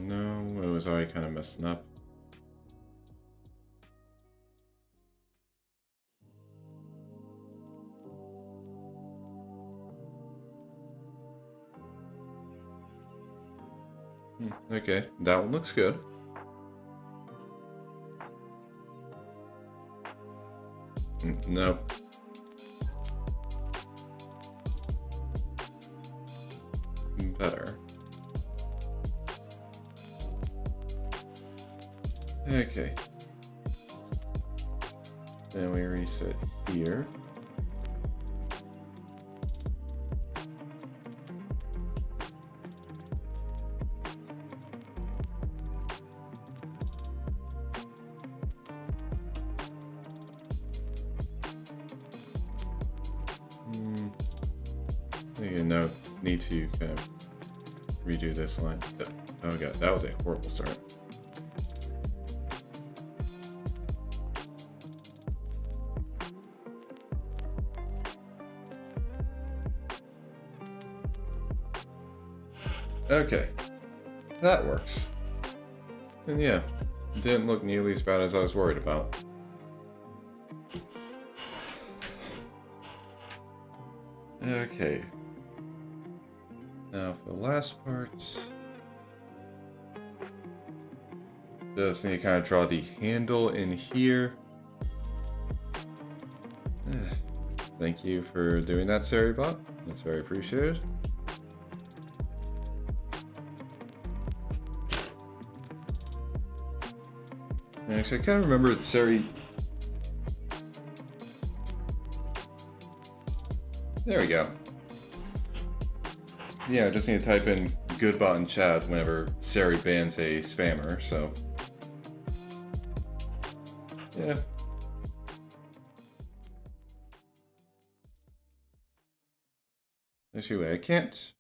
No, it was already kind of messing up. Okay, that one looks good. Nope. Better. Okay. Then we reset here. Okay, no need to kind of redo this line. Oh god, that was a horrible start. Okay, that works. And yeah, it didn't look nearly as bad as I was worried about. Okay. Now for the last part, just need to kind of draw the handle in here. Thank you for doing that, Seribot. That's very appreciated. Actually, I kind of remember it's Seri. There we go. Yeah, I just need to type in goodbot in chat whenever Seri bans a spammer, so. Yeah. Actually, wait, I can't.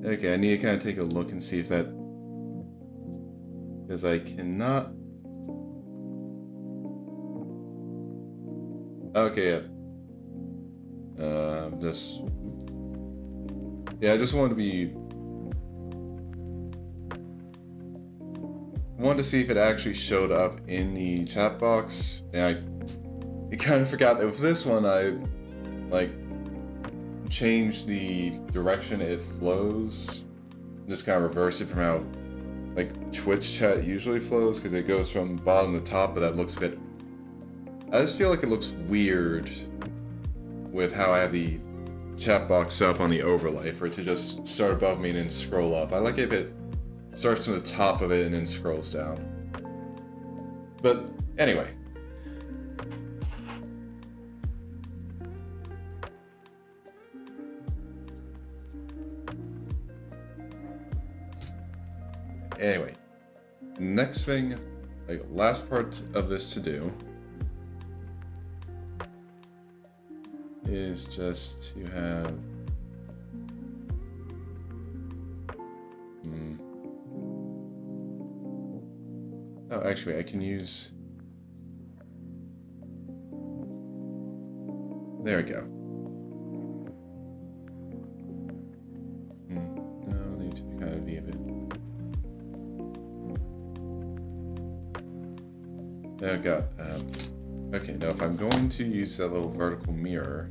Okay, I need to kind of take a look and see if that. Because I cannot. Okay, yeah. Just. Yeah, I just wanted to be. Wanted to see if it actually showed up in the chat box, and I kind of forgot that with this one I like changed the direction it flows, just kind of reverse it from how like Twitch chat usually flows, because it goes from bottom to top, but that looks a bit. I just feel like it looks weird with how I have the chat box up on the overlay for it to just start above me and then scroll up. I like if it starts from the top of it and then scrolls down. But anyway. Anyway, next thing, like last part of this to do is just to have oh, actually, I can use. There we go. No, I need to kind of be a bit. There we go. Okay, now if I'm going to use that little vertical mirror.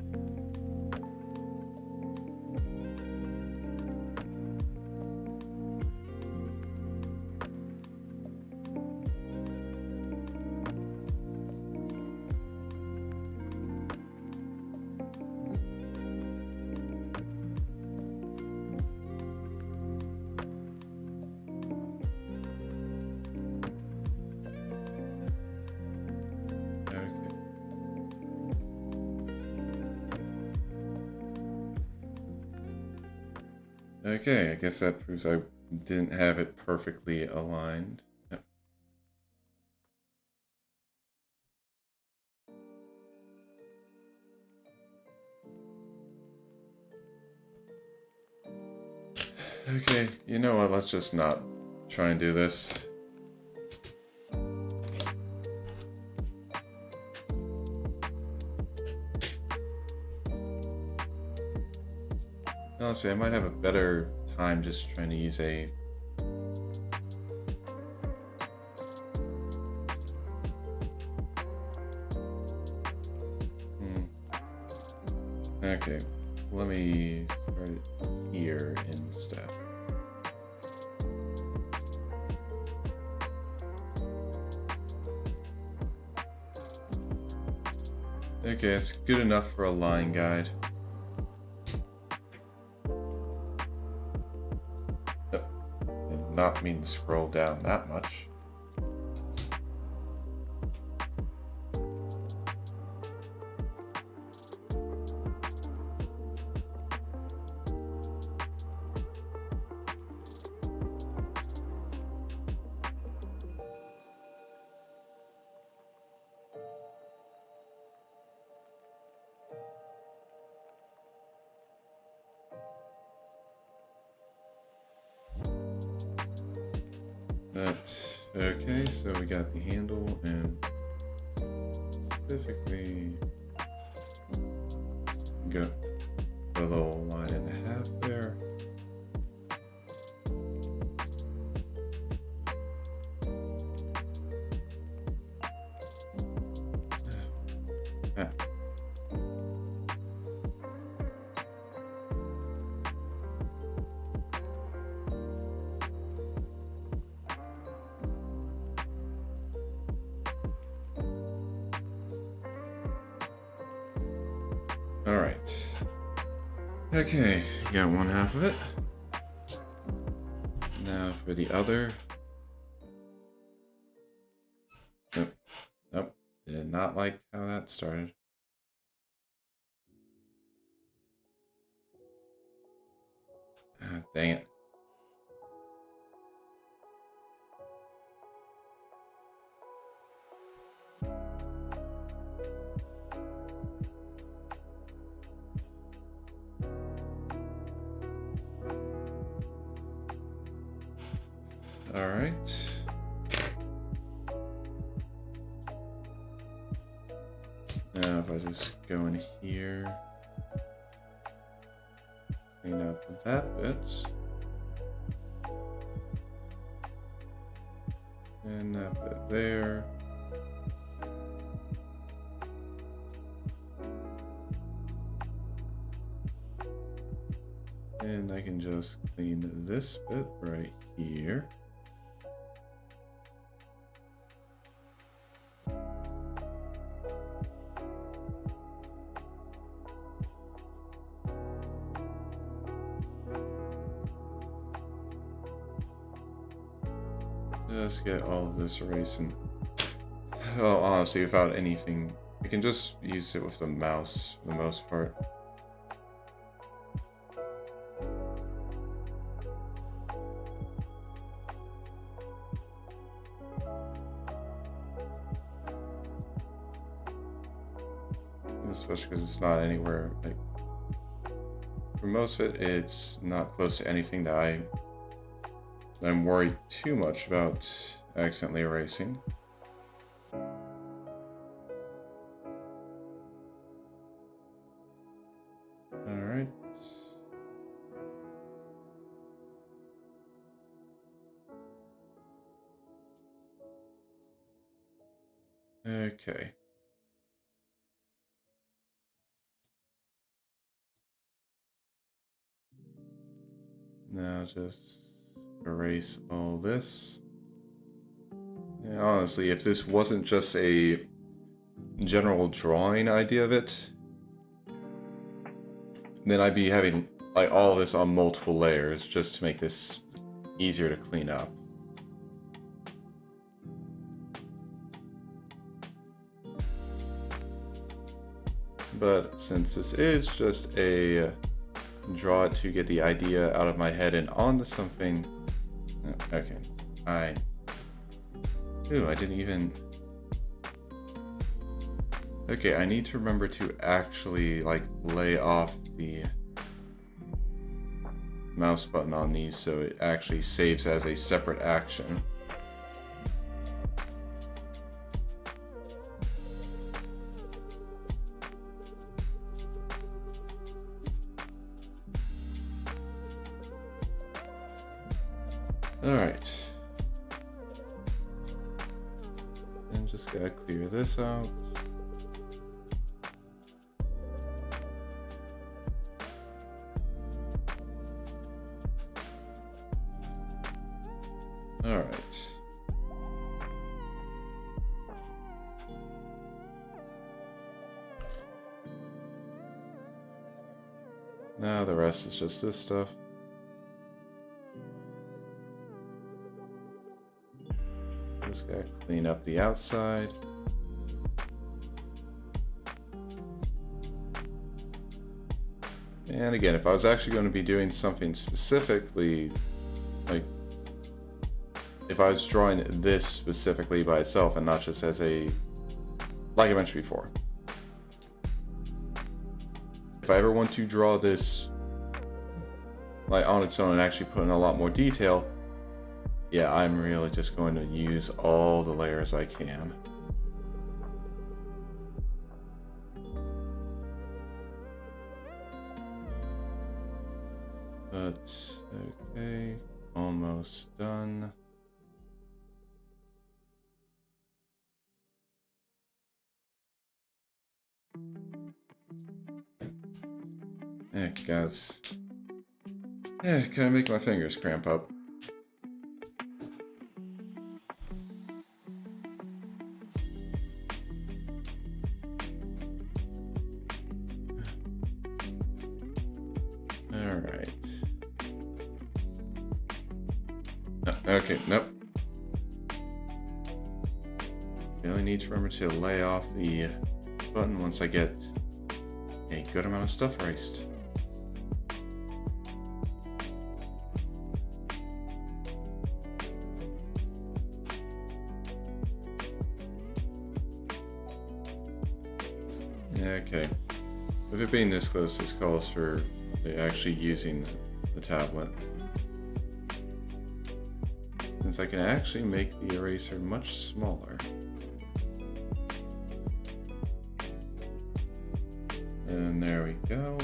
Okay, I guess that proves I didn't have it perfectly aligned. Yep. Okay, you know what, let's just not try and do this. Honestly, I might have a better time just trying to use a... Okay, let me start it here instead. Okay, it's good enough for a line guide. Did not mean to scroll down that much. That's okay, so we got the handle and specifically go a little line and a half there. All right. Okay, got one half of it. Now for the other. Nope. Nope. Did not like how that started. Dang it. All right. Now if I just go in here, clean up that bit, and that bit there. And I can just clean this bit right here. Just get all of this erased, and well, honestly, without anything, I can just use it with the mouse for the most part. Especially because it's not anywhere, like, for most of it, it's not close to anything that I'm worried too much about accidentally erasing. Alright. Okay. Now just erase all this. And honestly, if this wasn't just a general drawing idea of it, then I'd be having like all this on multiple layers just to make this easier to clean up. But since this is just a draw it to get the idea out of my head and onto something. Okay, I didn't even... Okay, I need to remember to actually like lay off the mouse button on these so it actually saves as a separate action. Alright. And just gotta clear this out. Alright. Now the rest is just this stuff. Just gotta clean up the outside. And again, if I was actually going to be doing something specifically, like if I was drawing this specifically by itself and not just as a, like I mentioned before, if I ever want to draw this like on its own and actually put in a lot more detail, yeah, I'm really just going to use all the layers I can. But, okay, almost done. Heck, guys. Yeah, kind of make my fingers cramp up. Alright. Okay, nope. Really need to remember to lay off the button once I get a good amount of stuff erased. Okay. With it being this close, this calls for actually using the tablet. Since I can actually make the eraser much smaller. And there we go.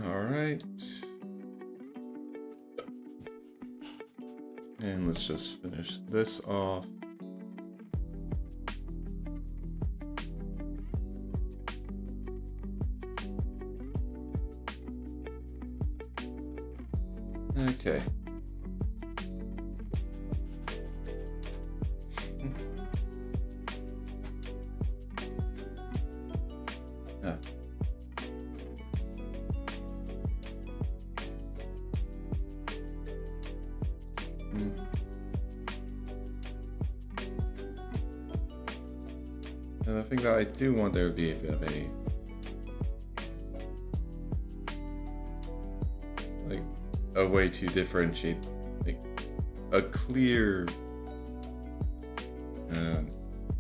All right. And let's just finish this off. Okay. Ah. And I think that I do want there to be a bit of a way to differentiate, like a clear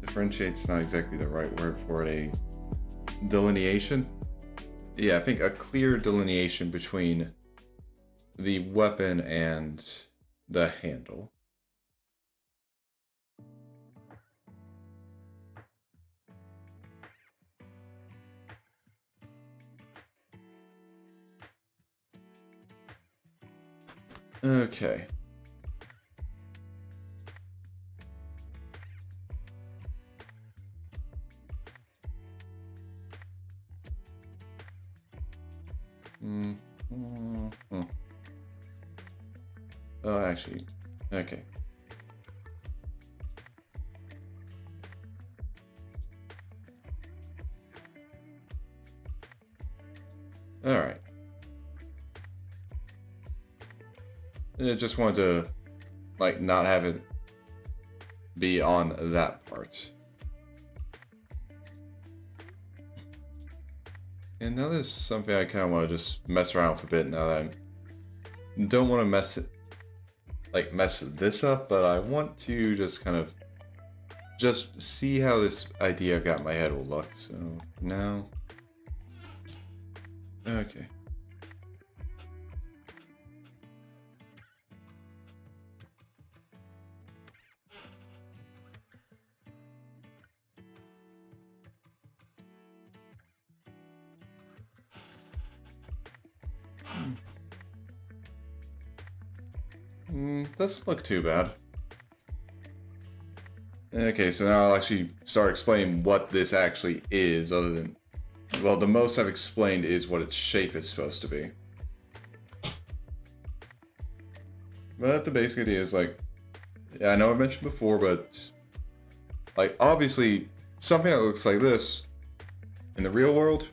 differentiate's not exactly the right word for it, a delineation. Yeah, I think a clear delineation between the weapon and the handle. Okay. Oh, actually, okay. All right. I just wanted to, like, not have it be on that part. And now there's something I kind of want to just mess around with a bit now that I don't want to mess this up, but I want to just kind of just see how this idea I've got in my head will look. So now, okay. Doesn't look too bad. Okay, so now I'll actually start explaining what this actually is, other than... Well, the most I've explained is what its shape is supposed to be. But the basic idea is, like... Yeah, I know I mentioned before, but... Like, obviously, something that looks like this, in the real world,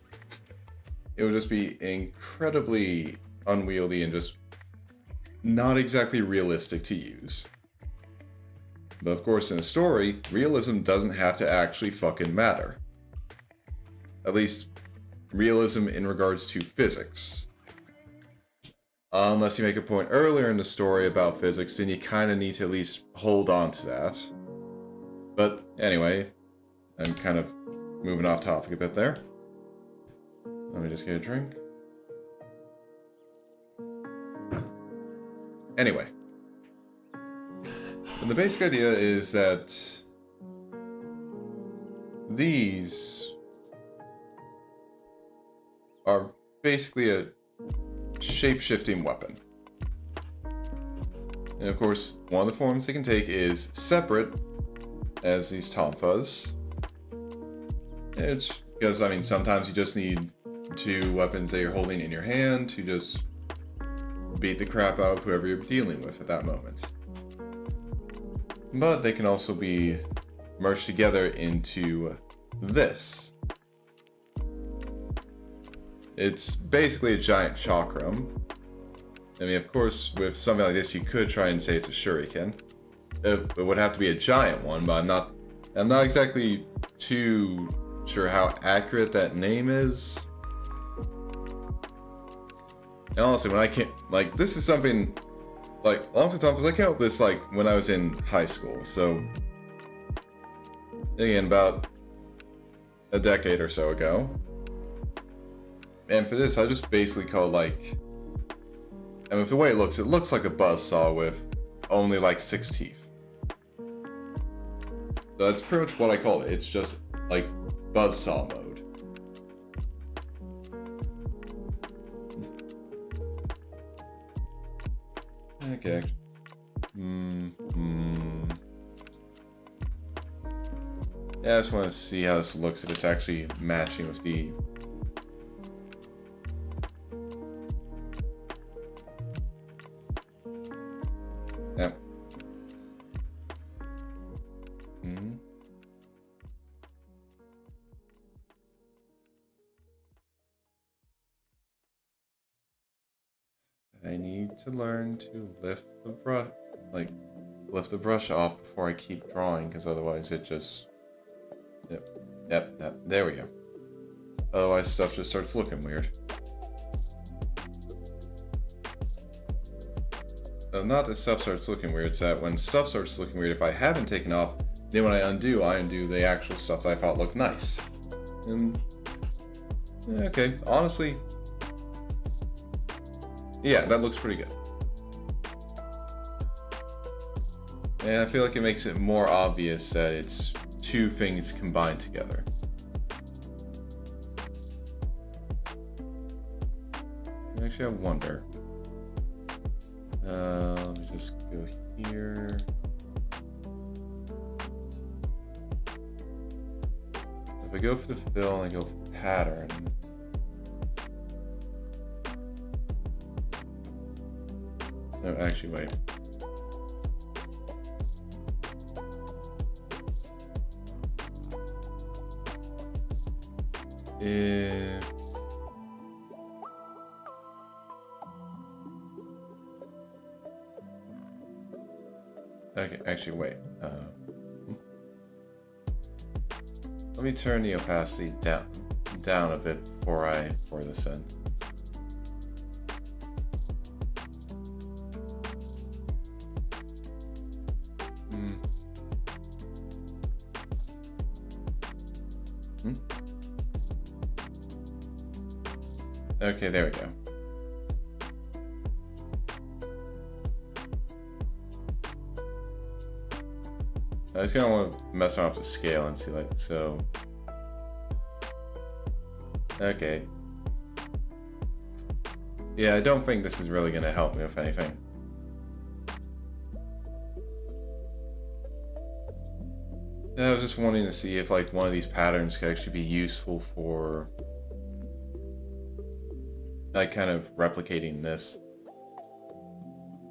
it would just be incredibly unwieldy and just not exactly realistic to use. But of course, in a story, realism doesn't have to actually fucking matter. At least, realism in regards to physics. Unless you make a point earlier in the story about physics, then you kind of need to at least hold on to that. But anyway, I'm kind of moving off topic a bit there. Let me just get a drink. Anyway. And the basic idea is that these are basically a shape-shifting weapon. And of course, one of the forms they can take is separate as these tomfas. It's because, I mean, sometimes you just need two weapons that you're holding in your hand to just beat the crap out of whoever you're dealing with at that moment. But they can also be merged together into this. It's basically a giant chakram. I mean, of course, with something like this, you could try and say it's a shuriken. It would have to be a giant one, but I'm not exactly too sure how accurate that name is. And honestly, when I came, like, this is something, like, long time, because I came up with this, like, when I was in high school, so, again, about a decade or so ago. And for this, I just basically call it, like, I mean, the way it looks like a buzzsaw with only, like, 6 teeth. So that's pretty much what I call it. It's just, like, buzzsaw mode. Okay. Yeah, I just want to see how this looks, if it's actually matching with the... Yep. I need to learn to lift the brush, lift the brush off before I keep drawing, because otherwise it just... Yep, there we go. Otherwise stuff just starts looking weird. Not that stuff starts looking weird, it's that when stuff starts looking weird, if I haven't taken off, then when I undo the actual stuff that I thought looked nice. And... okay, honestly... yeah, that looks pretty good. And I feel like it makes it more obvious that it's two things combined together. Actually, I wonder. Let me just go here. If I go for the fill and I go for pattern. No, actually, wait. Okay, actually, wait. Let me turn the opacity down a bit before I pour this in. Okay, there we go. I just kind of want to mess around with the scale and see, like, so... okay. Yeah, I don't think this is really going to help me with anything. Yeah, I was just wanting to see if like one of these patterns could actually be useful for like kind of replicating this.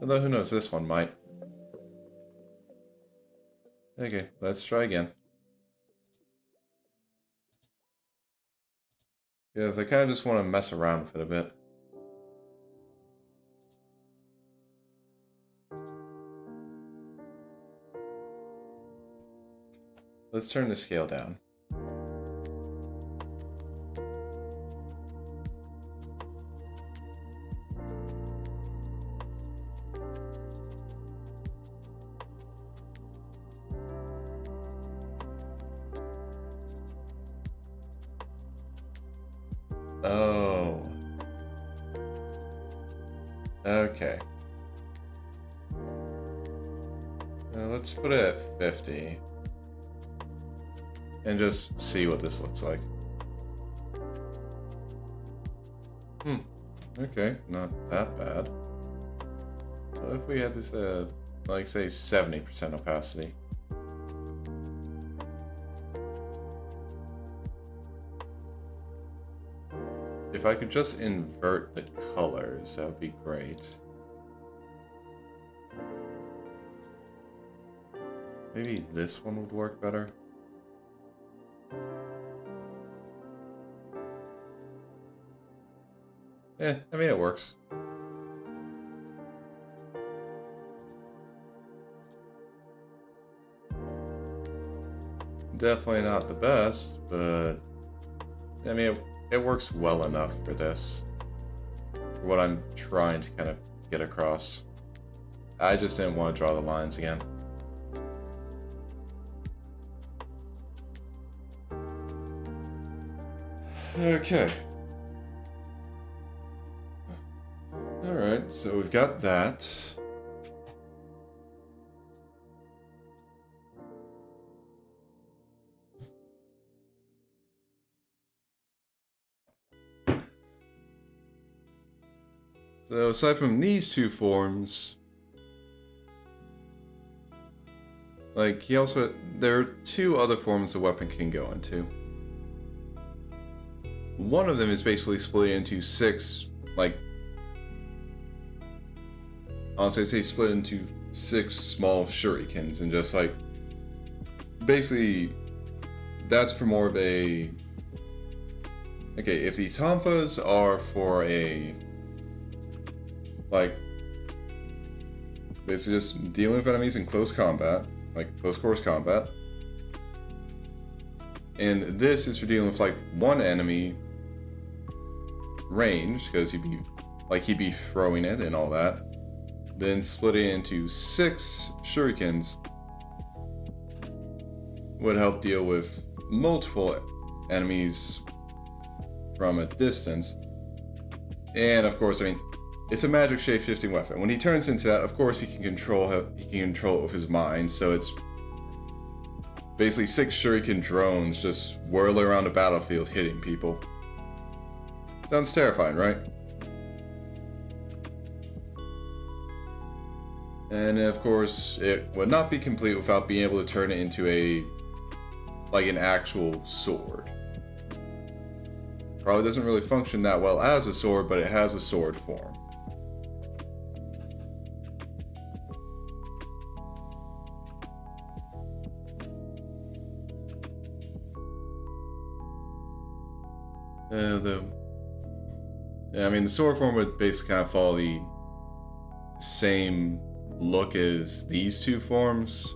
Although who knows, this one might. Okay, let's try again. Because I kind of just want to mess around with it a bit. Let's turn the scale down. Oh. Okay. Let's put it at 50. And just see what this looks like. Okay, not that bad. What if we had this like say 70% opacity? If I could just invert the colors, that would be great. Maybe this one would work better. I mean, it works. Definitely not the best, but I mean, it works well enough for this. For what I'm trying to kind of get across. I just didn't want to draw the lines again. Okay. Alright, so we've got that. So aside from these two forms, like there are two other forms the weapon can go into. One of them is basically split into six, like, honestly I'd say split into 6 small shurikens, and just like, basically, that's for more of a, okay, if the tonfas are for a, like, basically just dealing with enemies in close combat, like close quarters combat. And this is for dealing with like one enemy range, because he'd be throwing it and all that. Then split it into 6 shurikens would help deal with multiple enemies from a distance. And of course, I mean, it's a magic shape-shifting weapon. When he turns into that, of course, he can control it with his mind. So it's basically 6 shuriken drones just whirling around the battlefield, hitting people. Sounds terrifying, right? And of course, it would not be complete without being able to turn it into an actual sword. Probably doesn't really function that well as a sword, but it has a sword form. I mean, the sword form would basically kind of follow the same look as these two forms.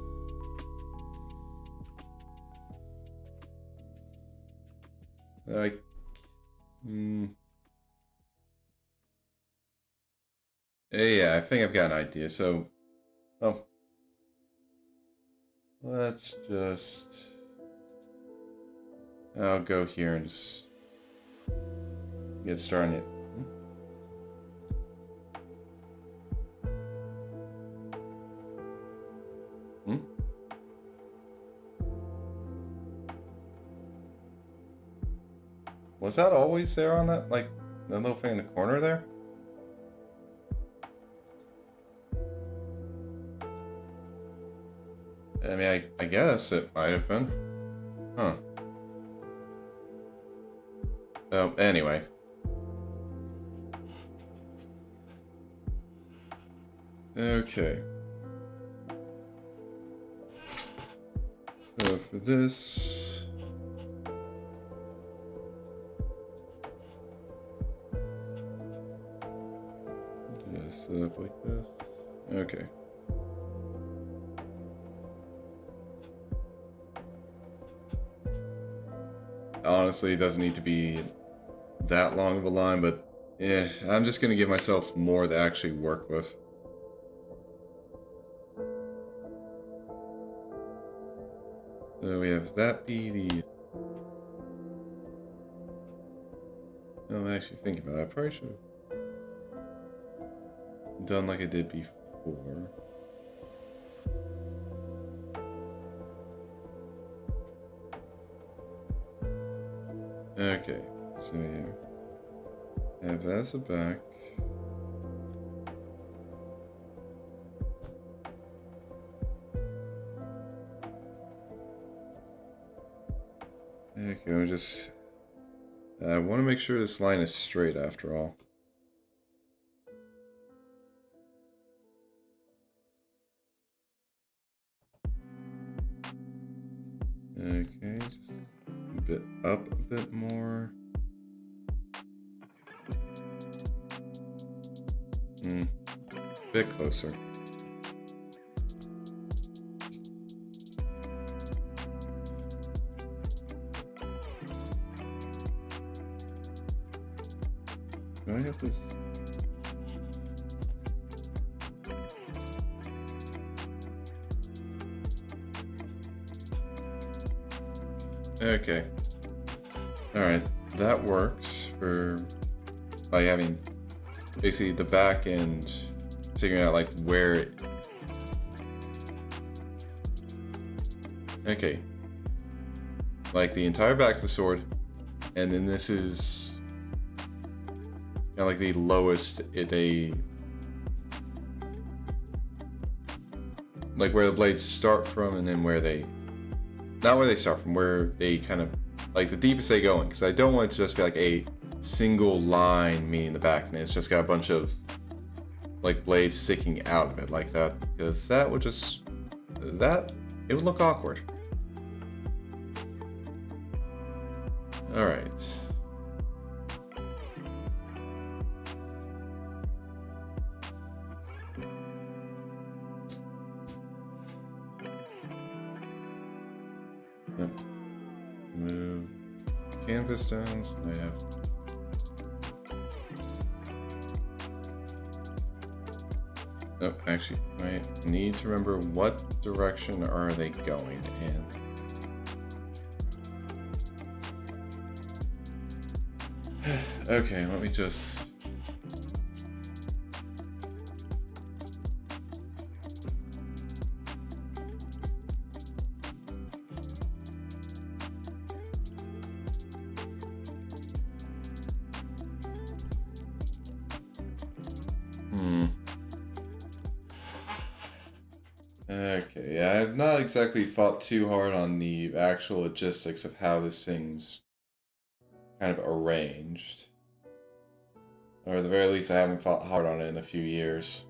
Like, yeah, I think I've got an idea. So, let's just, I'll go here and just get started. Was that always there on that, like, that little thing in the corner there? I mean, I guess it might have been. Huh. Anyway. Okay. So for this... just set up like this. Okay. Honestly, it doesn't need to be that long of a line, but yeah, I'm just gonna give myself more to actually work with. So we have that be the... No, I'm actually thinking about it. I probably should have done like I did before. Okay, so yeah, have that as a back. Okay, I just... I want to make sure this line is straight after all. Okay, just a bit up a bit more. Bit closer. Do I have this? Okay. Alright, that works for by having basically the back and figuring out like where it... Okay. Like the entire back of the sword, and then this is kind of like the lowest like where the blades start from, and then where they... Not where they start from, where they kind of... Like the deepest they go in, because I don't want it to just be like a single line meeting the back, and it's just got a bunch of like blades sticking out of it like that, because that would just... it would look awkward. Alright. Yep. Move canvas down, so I have... Oh, actually, I need to remember what direction are they going in. Okay, let me just... Okay, yeah, I have not exactly thought too hard on the actual logistics of how this thing's kind of arranged. Or at the very least, I haven't thought hard on it in a few years.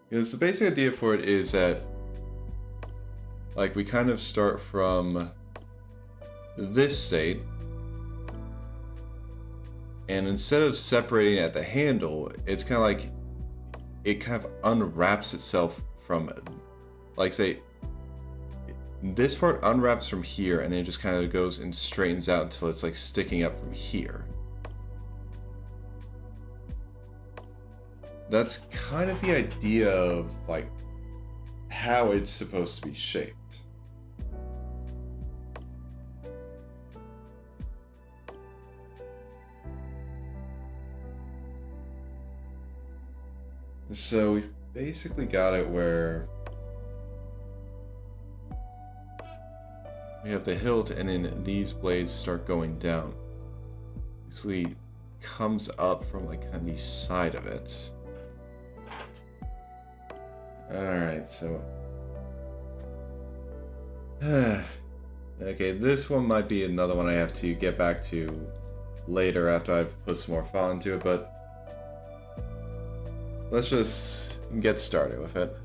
Because the basic idea for it is that, like, we kind of start from this state, and instead of separating at the handle, it's kind of like it kind of unwraps itself from, like, say, this part unwraps from here, and then it just kind of goes and straightens out until it's like sticking up from here. That's kind of the idea of like how it's supposed to be shaped. So we've basically got it where we have the hilt, and then these blades start going down. Basically comes up from like kind of the side of it. Alright, so... okay, this one might be another one I have to get back to later after I've put some more thought into it, but... let's just get started with it.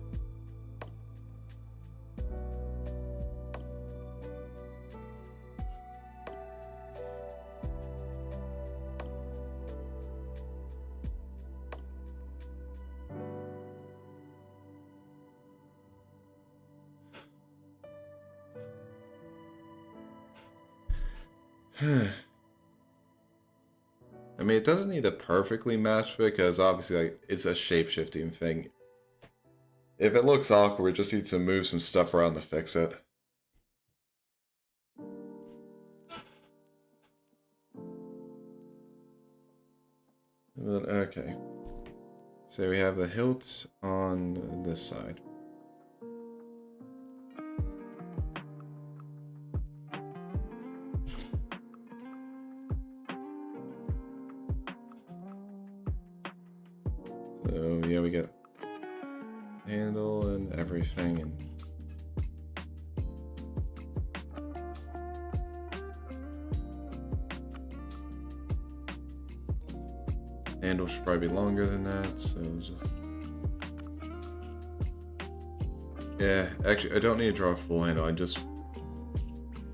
I mean, it doesn't need to perfectly match because obviously like, it's a shape-shifting thing. If it looks awkward, we just need to move some stuff around to fix it. But, okay. So we have the hilt on this side. So yeah, we get handle and everything, and handle should probably be longer than that, so just... yeah, actually, I don't need to draw a full handle, I just...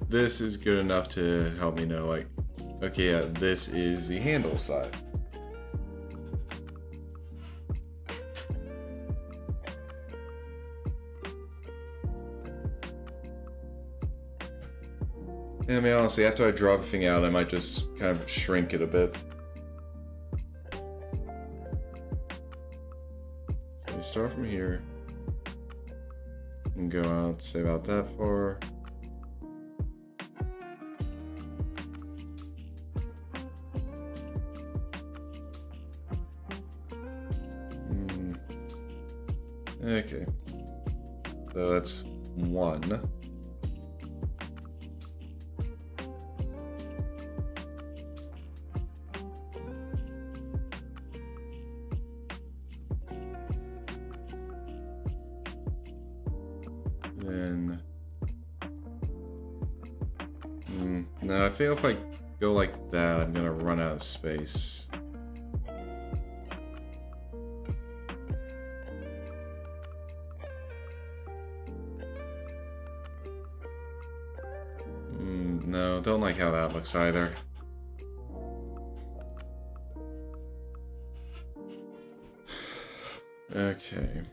this is good enough to help me know, like, okay, yeah, this is the handle side. I mean, honestly, after I draw everything out, I might just kind of shrink it a bit. So we start from here. And go out, say about that far. Okay. So that's one. Then, no, I feel if I go like that, I'm gonna run out of space. No, don't like how that looks either. Okay.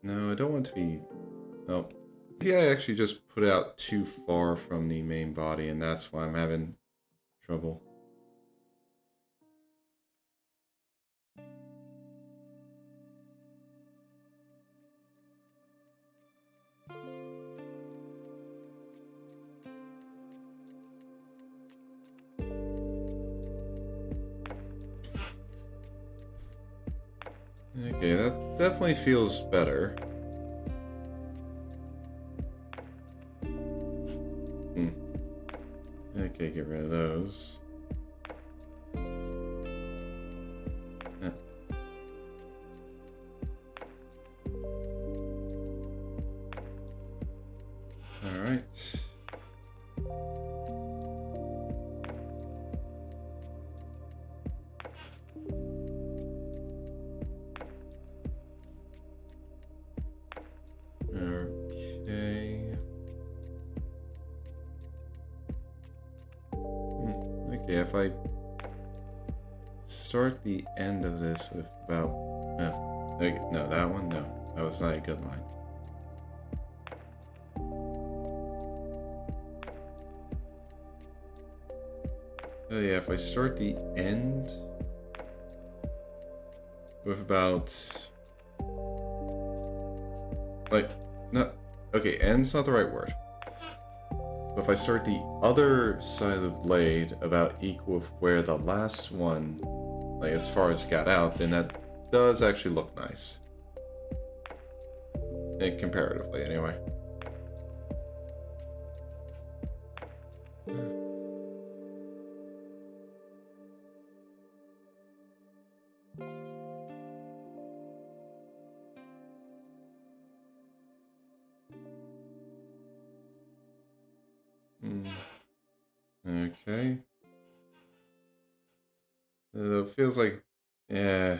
No, I don't want to be... oh. Maybe I actually just put it out too far from the main body, and that's why I'm having trouble. Okay, that definitely feels better. Okay, get rid of those. Alright. Okay. Okay, if I start the end of this with about... okay, no, that one, no. That was not a good line. Oh yeah, if I start the end with about... like, no, okay, end's not the right word. But if I start the other side of the blade about equal with where the last one, like as far as it got out, then that does actually look nice. Comparatively, anyway. Okay. It feels like, yeah,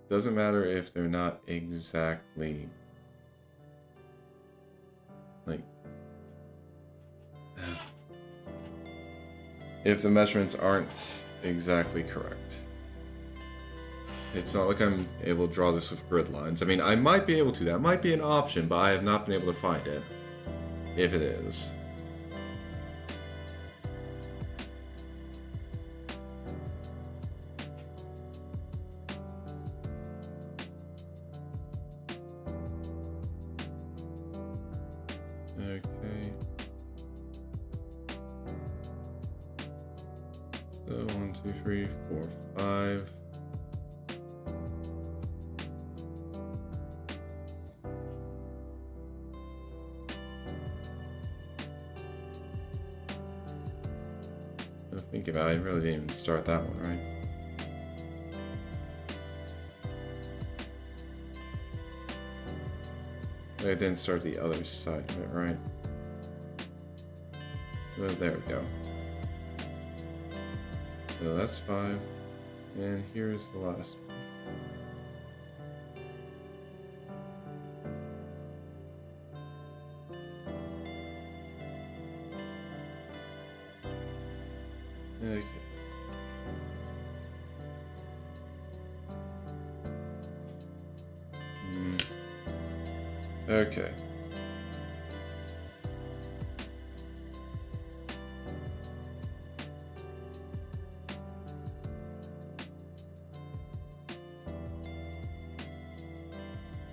doesn't matter if they're not exactly like if the measurements aren't exactly correct. It's not like I'm able to draw this with grid lines. I mean, I might be able to. That might be an option, but I have not been able to find it. If it is. Okay. So 1, 2, 3, 4, 5. Think about it, I really didn't even start that one, right? I didn't start the other side of it, right? Well, there we go. So that's 5. And here's the last one. Okay. Okay.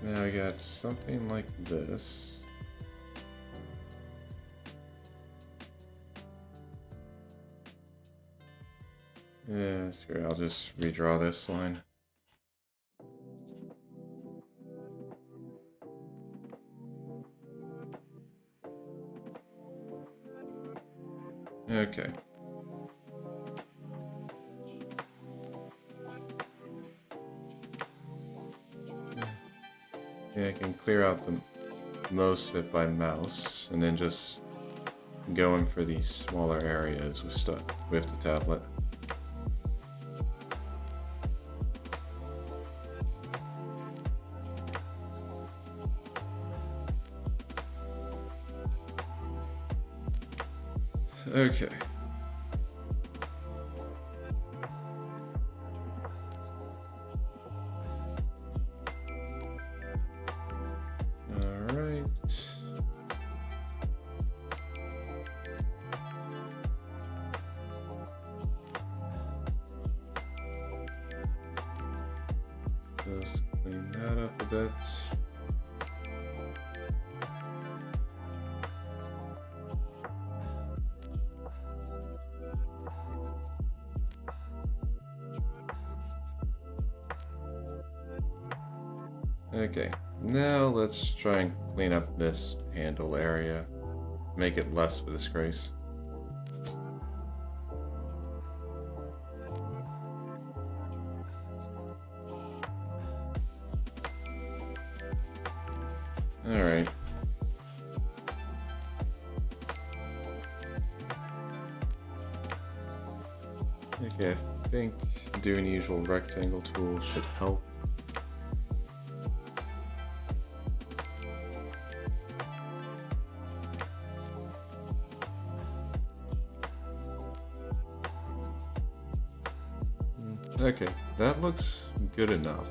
Now I got something like this. Yeah, screw it. I'll just redraw this line. Okay. Yeah, I can clear out the most of it by mouse, and then just going for these smaller areas with the tablet. Okay. All right. Just clean that up a bit. Okay, now let's try and clean up this handle area. Make it less of a disgrace. Alright. Okay, I think doing the usual rectangle tool should help. Okay, that looks good enough.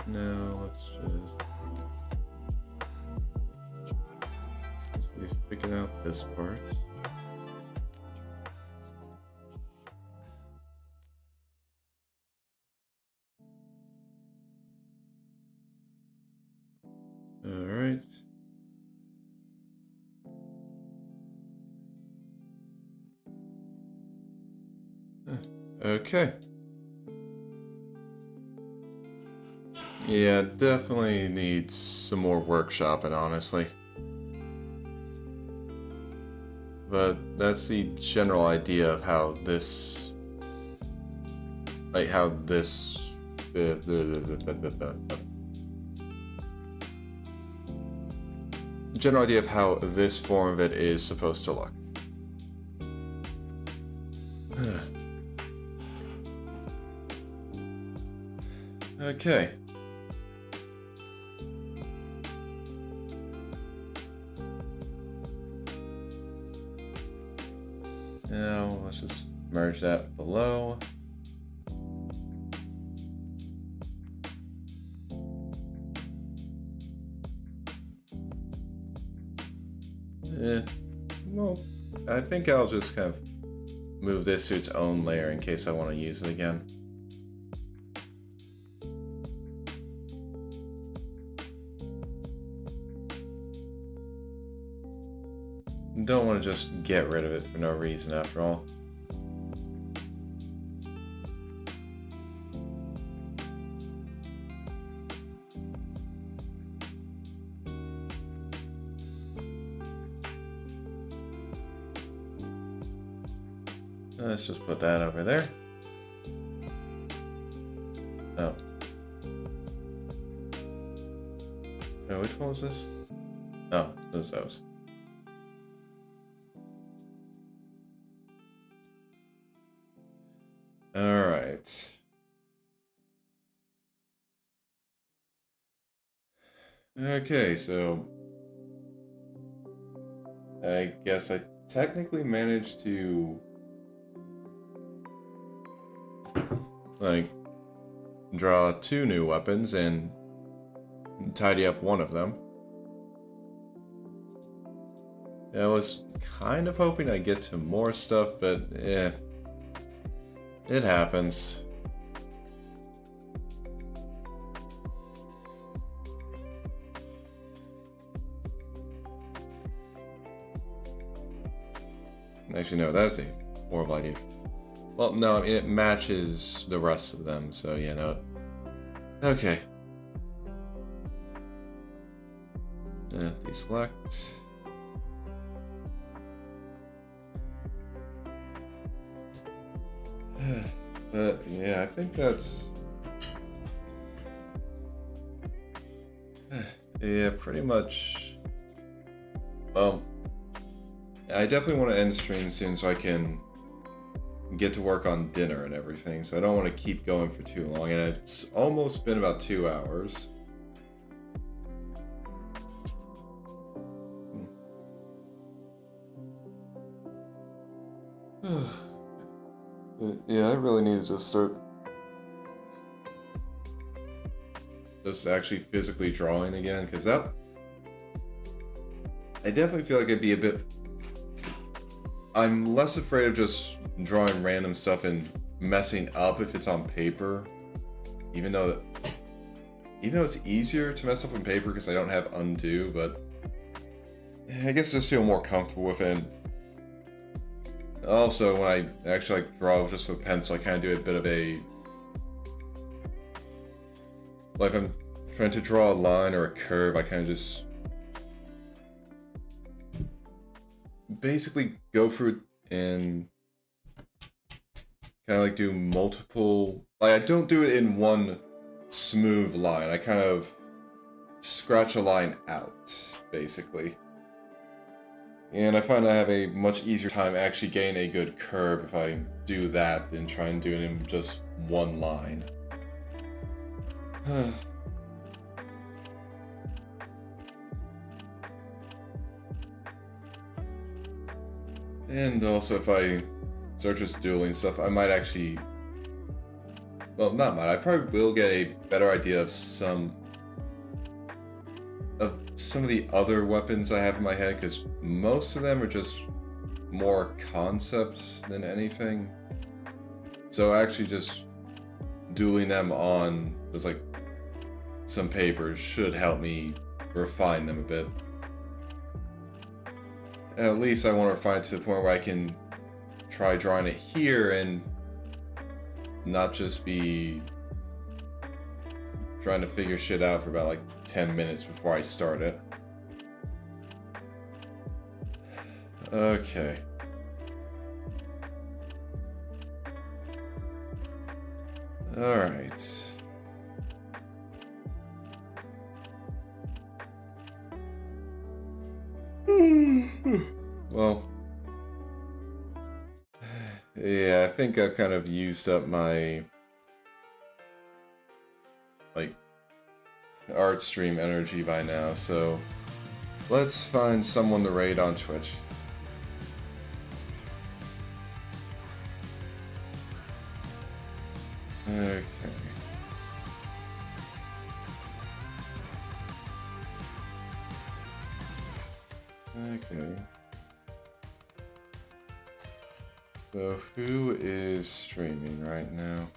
Now let's see if we figure out this part. Alright. Okay. Yeah, definitely needs some more workshopping, honestly. But that's the general idea of how this, like how this, the general idea of how this form of it is supposed to look. Okay. Now let's just merge that below. Well, I think I'll just kind of move this to its own layer in case I want to use it again. Don't want to just get rid of it for no reason after all. Let's just put that over there. Oh. Oh, which one was this? Oh, those. Alright. Okay, so I guess I technically managed to like draw 2 new weapons and tidy up one of them. I was kind of hoping I'd get to more stuff, but it happens. Actually, no, that's a horrible idea. Well, no, it matches the rest of them, so yeah, no. Okay. Deselect. But yeah, I think that's yeah, pretty much. Well, I definitely want to end the stream soon so I can get to work on dinner and everything. So I don't want to keep going for too long, and it's almost been about 2 hours. Yeah, I really need to just start just actually physically drawing again, because that I definitely feel like it'd be a bit. I'm less afraid of just drawing random stuff and messing up if it's on paper, even though it's easier to mess up on paper because I don't have undo, but I guess I just feel more comfortable with it. And also, when I actually draw just with a pencil, I kind of do a bit of a, like I'm trying to draw a line or a curve, I kind of just basically go through and kind of like do multiple, like I don't do it in one smooth line, I kind of scratch a line out, basically. And I find I have a much easier time actually getting a good curve if I do that than try and do it in just one line. And also if I start just dueling stuff, I might actually, well, not might, I probably will get a better idea of some of the other weapons I have in my head, because most of them are just more concepts than anything. So actually just dueling them on just like some papers should help me refine them a bit. At least I want to refine it to the point where I can try drawing it here and not just be trying to figure shit out for about like 10 minutes before I start it. Okay. Alright. Well, yeah, I think I've kind of used up my, like, art stream energy by now, so let's find someone to raid on Twitch. Okay. Okay. So who is streaming right now?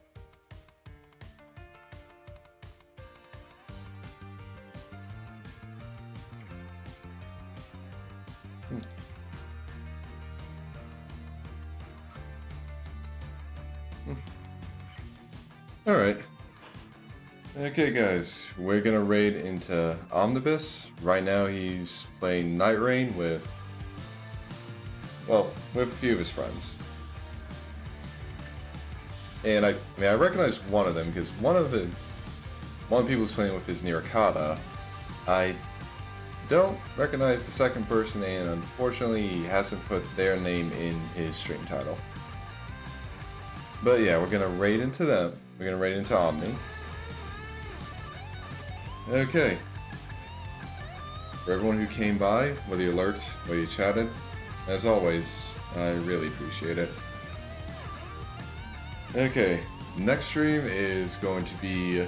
Alright. Okay guys, we're gonna raid into Omnibus. Right now he's playing Night Rain with a few of his friends. And I recognize one of them because one of the people who's playing with his Nirikata. I don't recognize the second person, and unfortunately he hasn't put their name in his stream title. But yeah, we're gonna raid into them. We're gonna raid into Omni. Okay. For everyone who came by, whether you lurked, whether you chatted, as always, I really appreciate it. Okay, next stream is going to be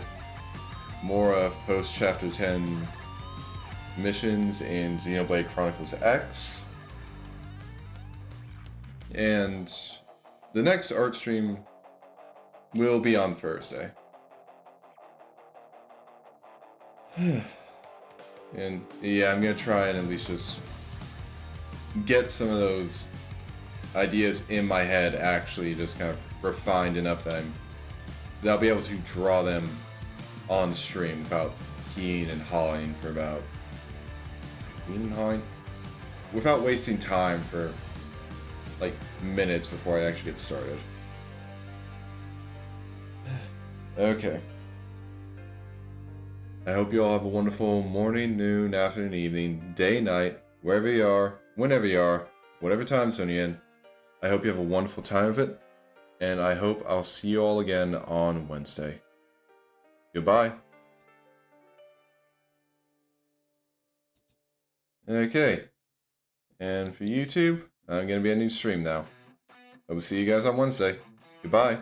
more of post-Chapter 10 missions in Xenoblade Chronicles X. And the next art stream will be on Thursday. And yeah, I'm gonna try and at least just get some of those ideas in my head actually just kind of refined enough that I'll be able to draw them on stream without keying and hawing for about without wasting time for like minutes before I actually get started. Okay. I hope you all have a wonderful morning, noon, afternoon, evening, day, night, wherever you are, whenever you are, whatever time zone you're in. I hope you have a wonderful time of it, and I hope I'll see you all again on Wednesday. Goodbye. Okay. And for YouTube, I'm going to be ending stream now. I will see you guys on Wednesday. Goodbye.